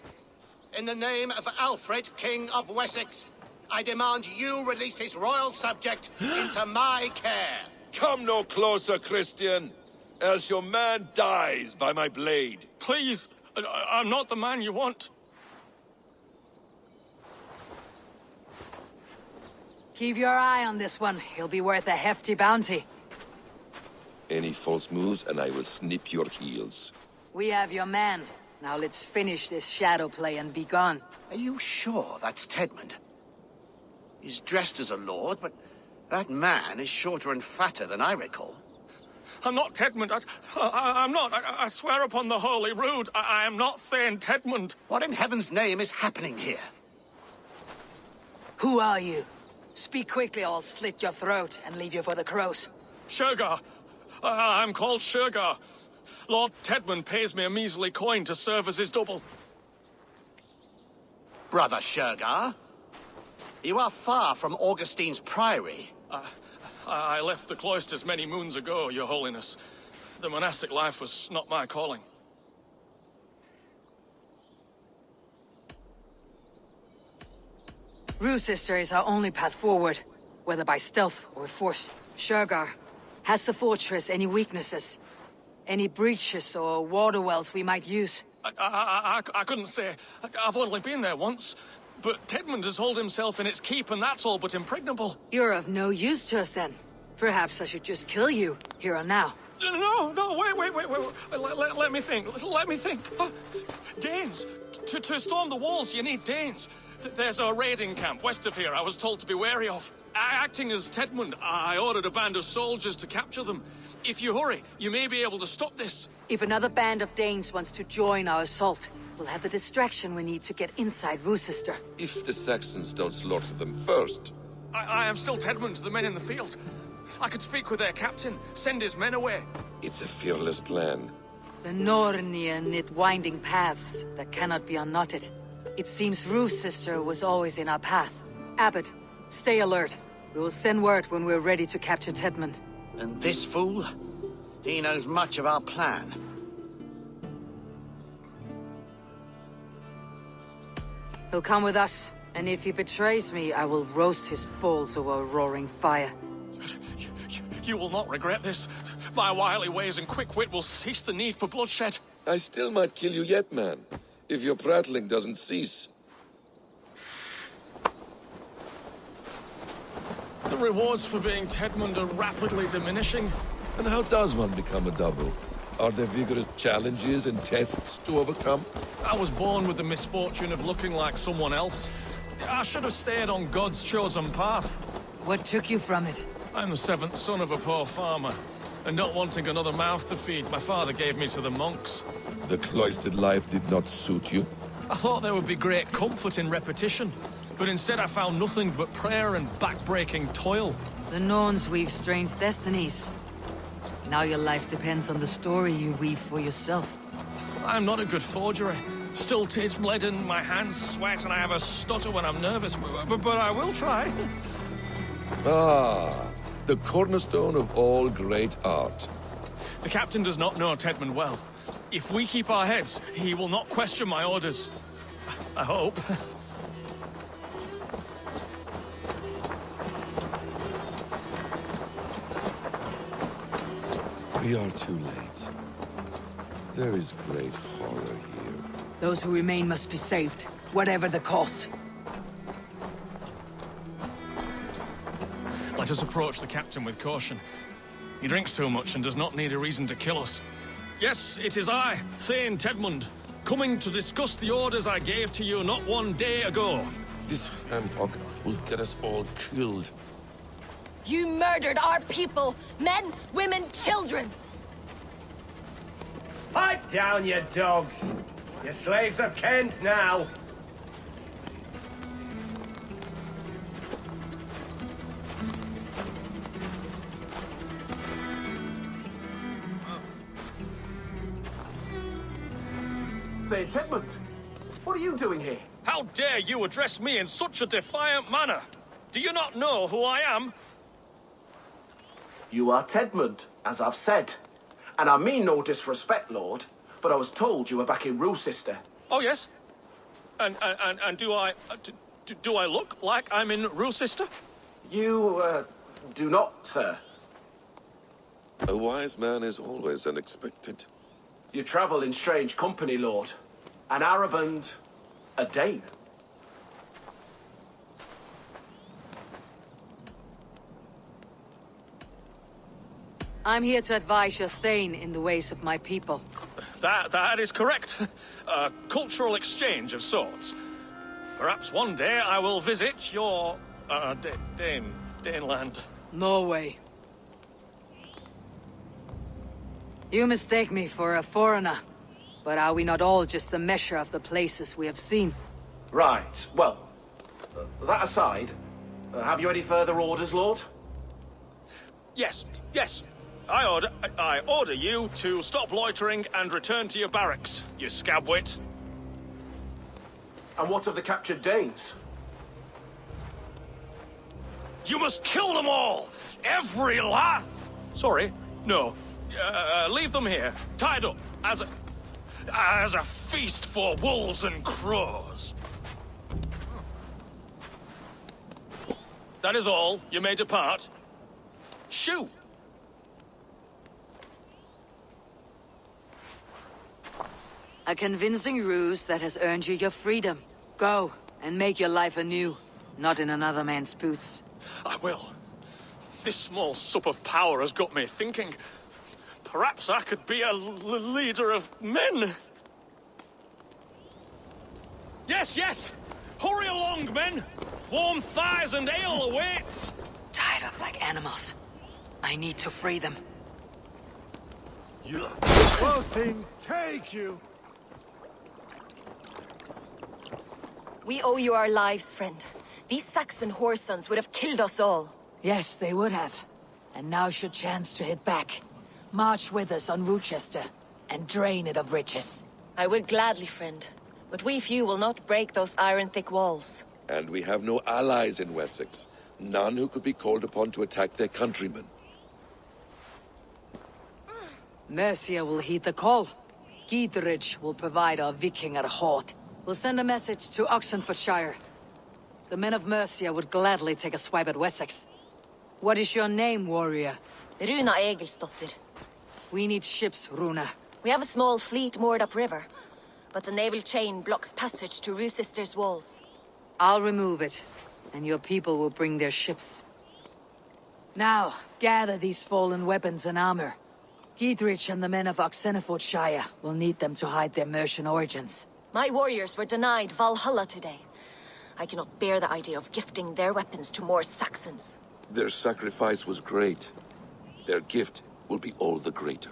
In the name of Alfred, King of Wessex, I demand you release his royal subject into my care. Come no closer, Christian, else your man dies by my blade. Please, I'm not the man you want. Keep your eye on this one. He'll be worth a hefty bounty. Any false moves and I will snip your heels. We have your man. Now let's finish this shadow play and be gone. Are you sure that's Tedmund? He's dressed as a lord, but that man is shorter and fatter than I recall. I'm not Tedmund. I'm not. I swear upon the Holy Rood, I am not Thane Tedmund. What in heaven's name is happening here? Who are you? Speak quickly or I'll slit your throat and leave you for the crows. Shergar. I'm called Shergar. Lord Tedmund pays me a measly coin to serve as his double. Brother Shergar? You are far from Augustine's priory. I left the cloisters many moons ago, Your Holiness. The monastic life was not my calling. Rue Sister is our only path forward, whether by stealth or force. Shergar, has the fortress any weaknesses? Any breaches or water wells we might use? I couldn't say. I've only been there once. But Tedmund has holed himself in its keep, and that's all but impregnable. You're of no use to us then. Perhaps I should just kill you, here and now. No, wait. Let me think. Danes! To storm the walls, you need Danes. There's a raiding camp west of here I was told to be wary of. Acting as Tedmund, I ordered a band of soldiers to capture them. If you hurry, you may be able to stop this. If another band of Danes wants to join our assault, we'll have the distraction we need to get inside Roosester. If the Saxons don't slaughter them first. I am still Tedmund to the men in the field. I could speak with their captain, send his men away. It's a fearless plan. The Nornia knit winding paths that cannot be unknotted. It seems Roosester was always in our path. Abbot, stay alert. We will send word when we're ready to capture Tedmund. And this fool? He knows much of our plan. He'll come with us, and if he betrays me, I will roast his balls over a roaring fire. You will not regret this. My wily ways and quick wit will cease the need for bloodshed. I still might kill you yet, man, if your prattling doesn't cease. The rewards for being Tedmund are rapidly diminishing. And how does one become a double? Are there vigorous challenges and tests to overcome? I was born with the misfortune of looking like someone else. I should have stayed on God's chosen path. What took you from it? I'm the seventh son of a poor farmer, and not wanting another mouth to feed, my father gave me to the monks. The cloistered life did not suit you? I thought there would be great comfort in repetition, but instead I found nothing but prayer and back-breaking toil. The Norns weave strange destinies. Now your life depends on the story you weave for yourself. I'm not a good forger. Stilted, leaden, my hands sweat, and I have a stutter when I'm nervous, but I will try. Ah, the cornerstone of all great art. The captain does not know Tedmund well. If we keep our heads, he will not question my orders. I hope. We are too late. There is great horror here. Those who remain must be saved, whatever the cost. Let us approach the captain with caution. He drinks too much and does not need a reason to kill us. Yes, it is I, Thane Tedmund, coming to discuss the orders I gave to you not one day ago. This handhog will get us all killed. You murdered our people! Men, women, children! Pipe down, you dogs! You're slaves of Kent now! Say, Tedmund, what are you doing here? How dare you address me in such a defiant manner? Do you not know who I am? You are Tedmund, as I've said. And I mean no disrespect, Lord, but I was told you were back in Rochester. Oh, yes? And do I look like I'm in Rochester? You, do not, sir. A wise man is always unexpected. You travel in strange company, Lord. An Arab and a Dane. I'm here to advise your Thane in the ways of my people. That is correct. A cultural exchange of sorts. Perhaps one day I will visit your, Daneland. No way. You mistake me for a foreigner. But are we not all just a measure of the places we have seen? Right. Well, that aside, have you any further orders, Lord? Yes. I order you to stop loitering and return to your barracks, you scabwit. And what of the captured Danes? You must kill them all! Every last... Sorry, no. Leave them here, tied up, as a feast for wolves and crows. That is all. You may depart. Shoot! A convincing ruse that has earned you your freedom. Go, and make your life anew, not in another man's boots. I will. This small sup of power has got me thinking. Perhaps I could be a leader of men. Yes! Hurry along, men! Warm thighs and ale awaits! Tied up like animals. I need to free them. Nothing take you! We owe you our lives, friend. These Saxon whoresons would have killed us all. Yes, they would have. And now's your chance to hit back. March with us on Rochester, and drain it of riches. I would gladly, friend. But we few will not break those iron-thick walls. And we have no allies in Wessex. None who could be called upon to attack their countrymen. Mercia will heed the call. Gidrich will provide our Vikingar Hort. We'll send a message to Oxenfordshire. The men of Mercia would gladly take a swipe at Wessex. What is your name, warrior? Runa Egilsdotter. We need ships, Runa. We have a small fleet moored upriver, but the naval chain blocks passage to Rue-Sister's walls. I'll remove it, and your people will bring their ships. Now, gather these fallen weapons and armor. Giedrich and the men of Oxenfordshire will need them to hide their Mercian origins. My warriors were denied Valhalla today. I cannot bear the idea of gifting their weapons to more Saxons. Their sacrifice was great. Their gift will be all the greater.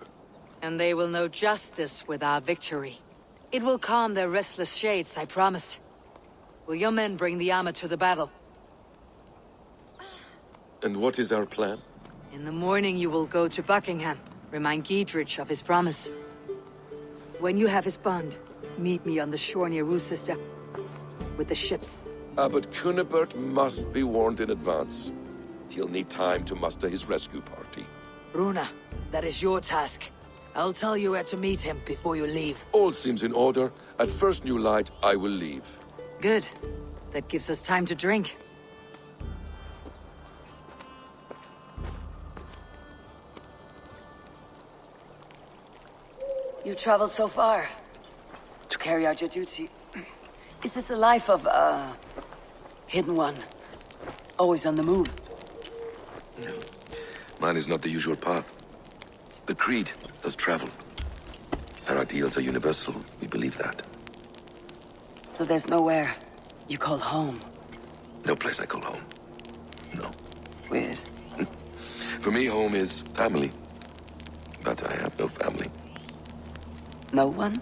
And they will know justice with our victory. It will calm their restless shades, I promise. Will your men bring the armor to the battle? And what is our plan? In the morning you will go to Buckingham. Remind Giedrich of his promise. When you have his bond, meet me on the shore near Rue-Sister with the ships. Abbot Cunibert must be warned in advance. He'll need time to muster his rescue party. Runa, that is your task. I'll tell you where to meet him before you leave. All seems in order. At first new light, I will leave. Good. That gives us time to drink. You traveled so far to carry out your duty. Is this the life of a hidden one? Always on the move? No. Mine is not the usual path. The Creed does travel. Our ideals are universal. We believe that. So there's nowhere you call home? No place I call home. No. Weird. For me, home is family. But I have no family. No one?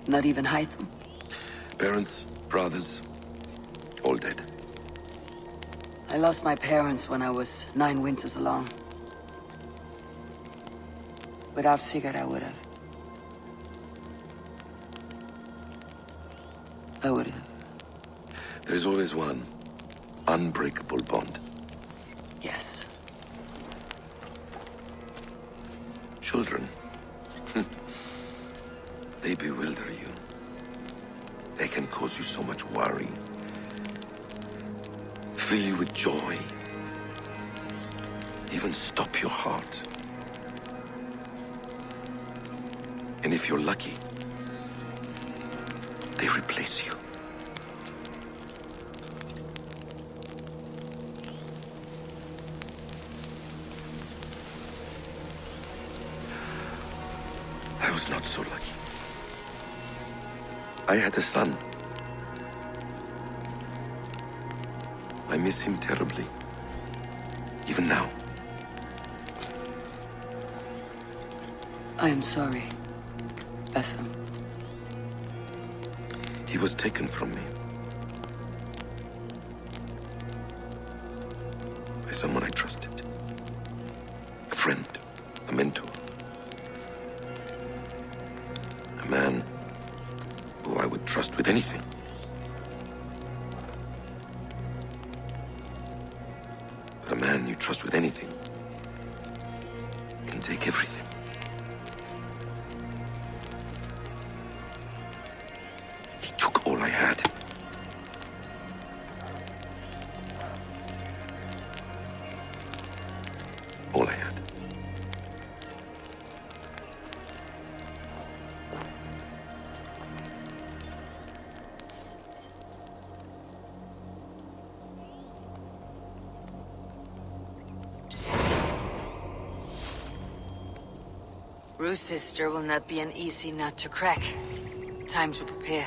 Not even Hytham? Parents, brothers, all dead. I lost my parents when I was 9 winters along. Without Sigurd, I would have. I would have. There is always one unbreakable bond. Yes. Children. They bewilder you. They can cause you so much worry. Fill you with joy. Even stop your heart. And if you're lucky, they replace you. I was not so lucky. I had a son. I miss him terribly. Even now. I am sorry, Basim. He was taken from me. By someone I trusted. A friend, a mentor. A man who I would trust with anything. But a man you trust with anything can take everything. He took all I had. All I had. Rue-Sister will not be an easy nut to crack. Time to prepare.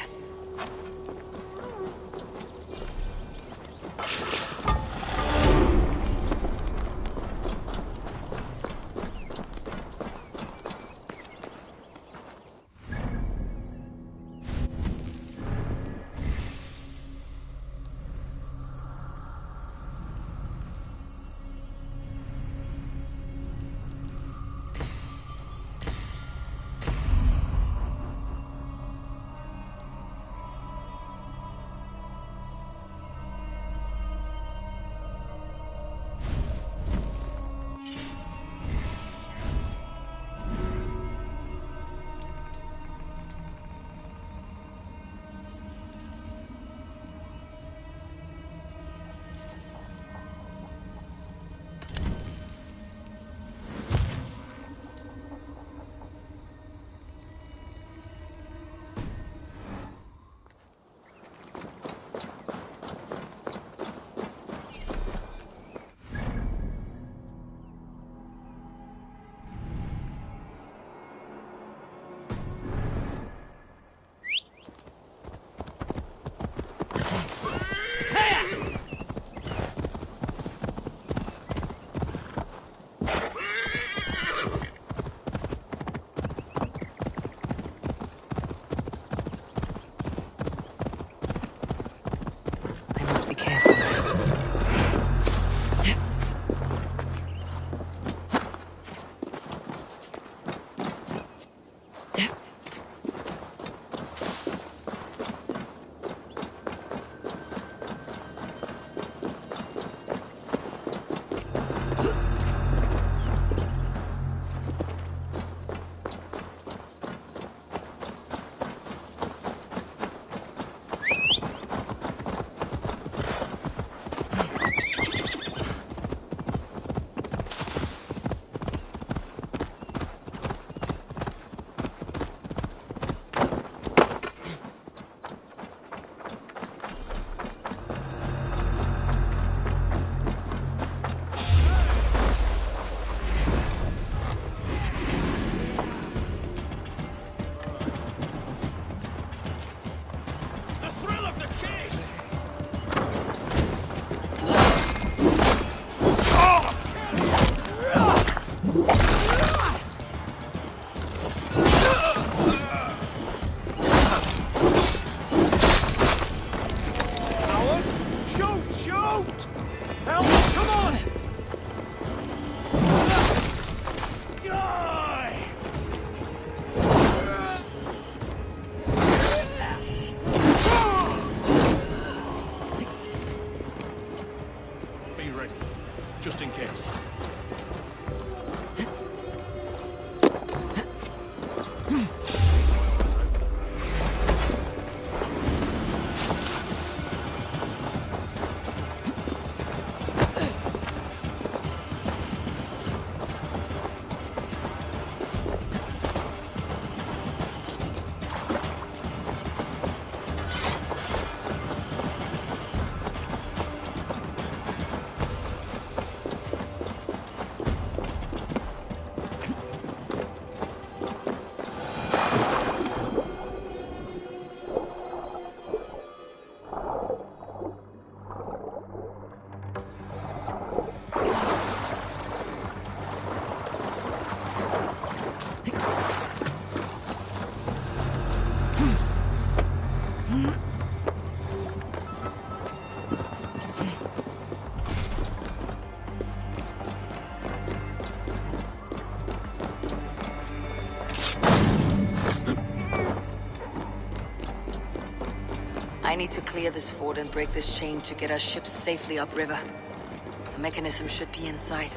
I need to clear this fort and break this chain to get our ships safely upriver. The mechanism should be inside.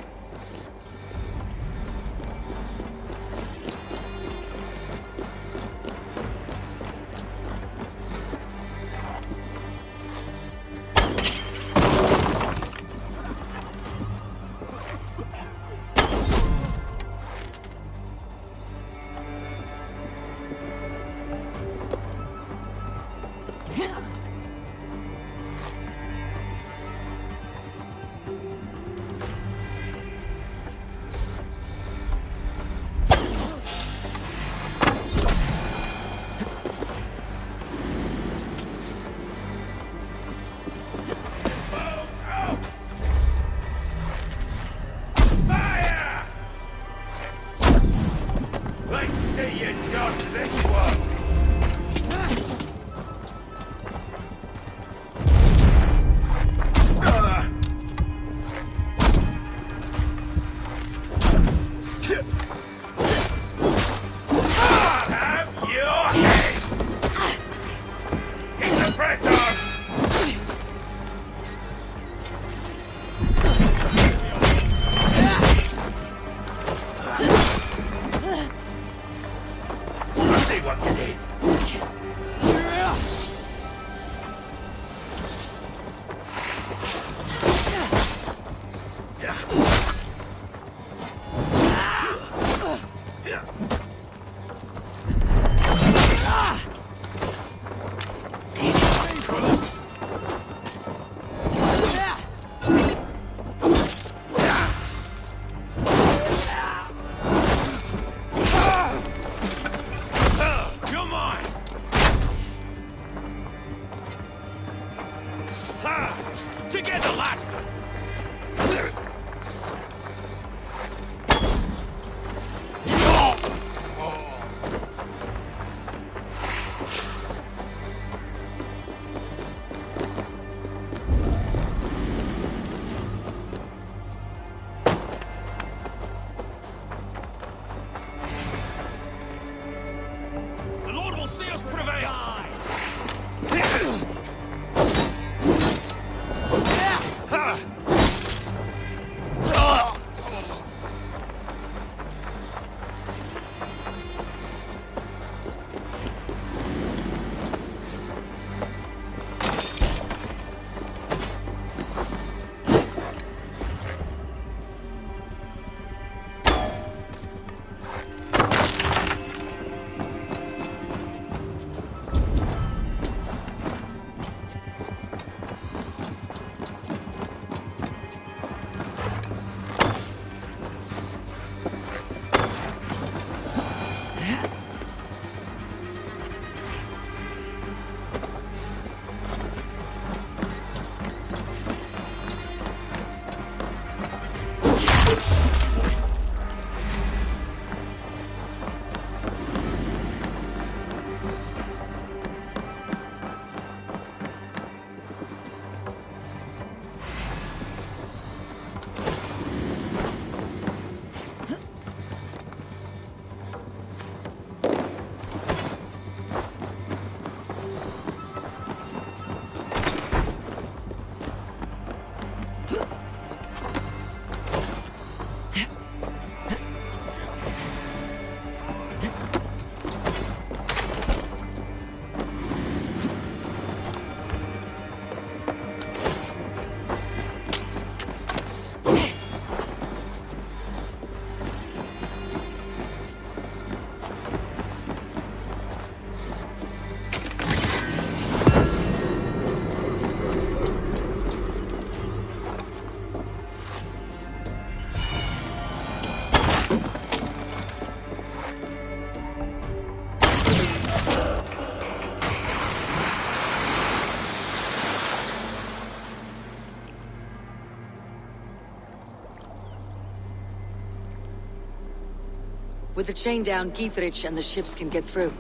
With the chain down, Gietrich and the ships can get through.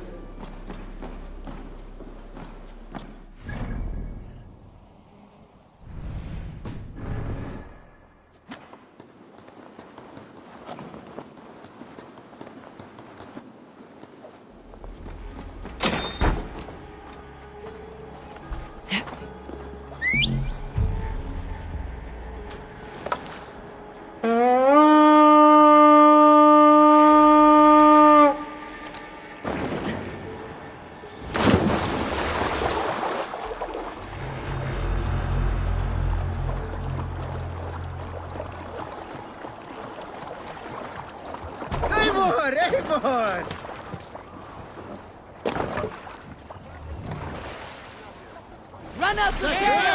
Eivor! Run up the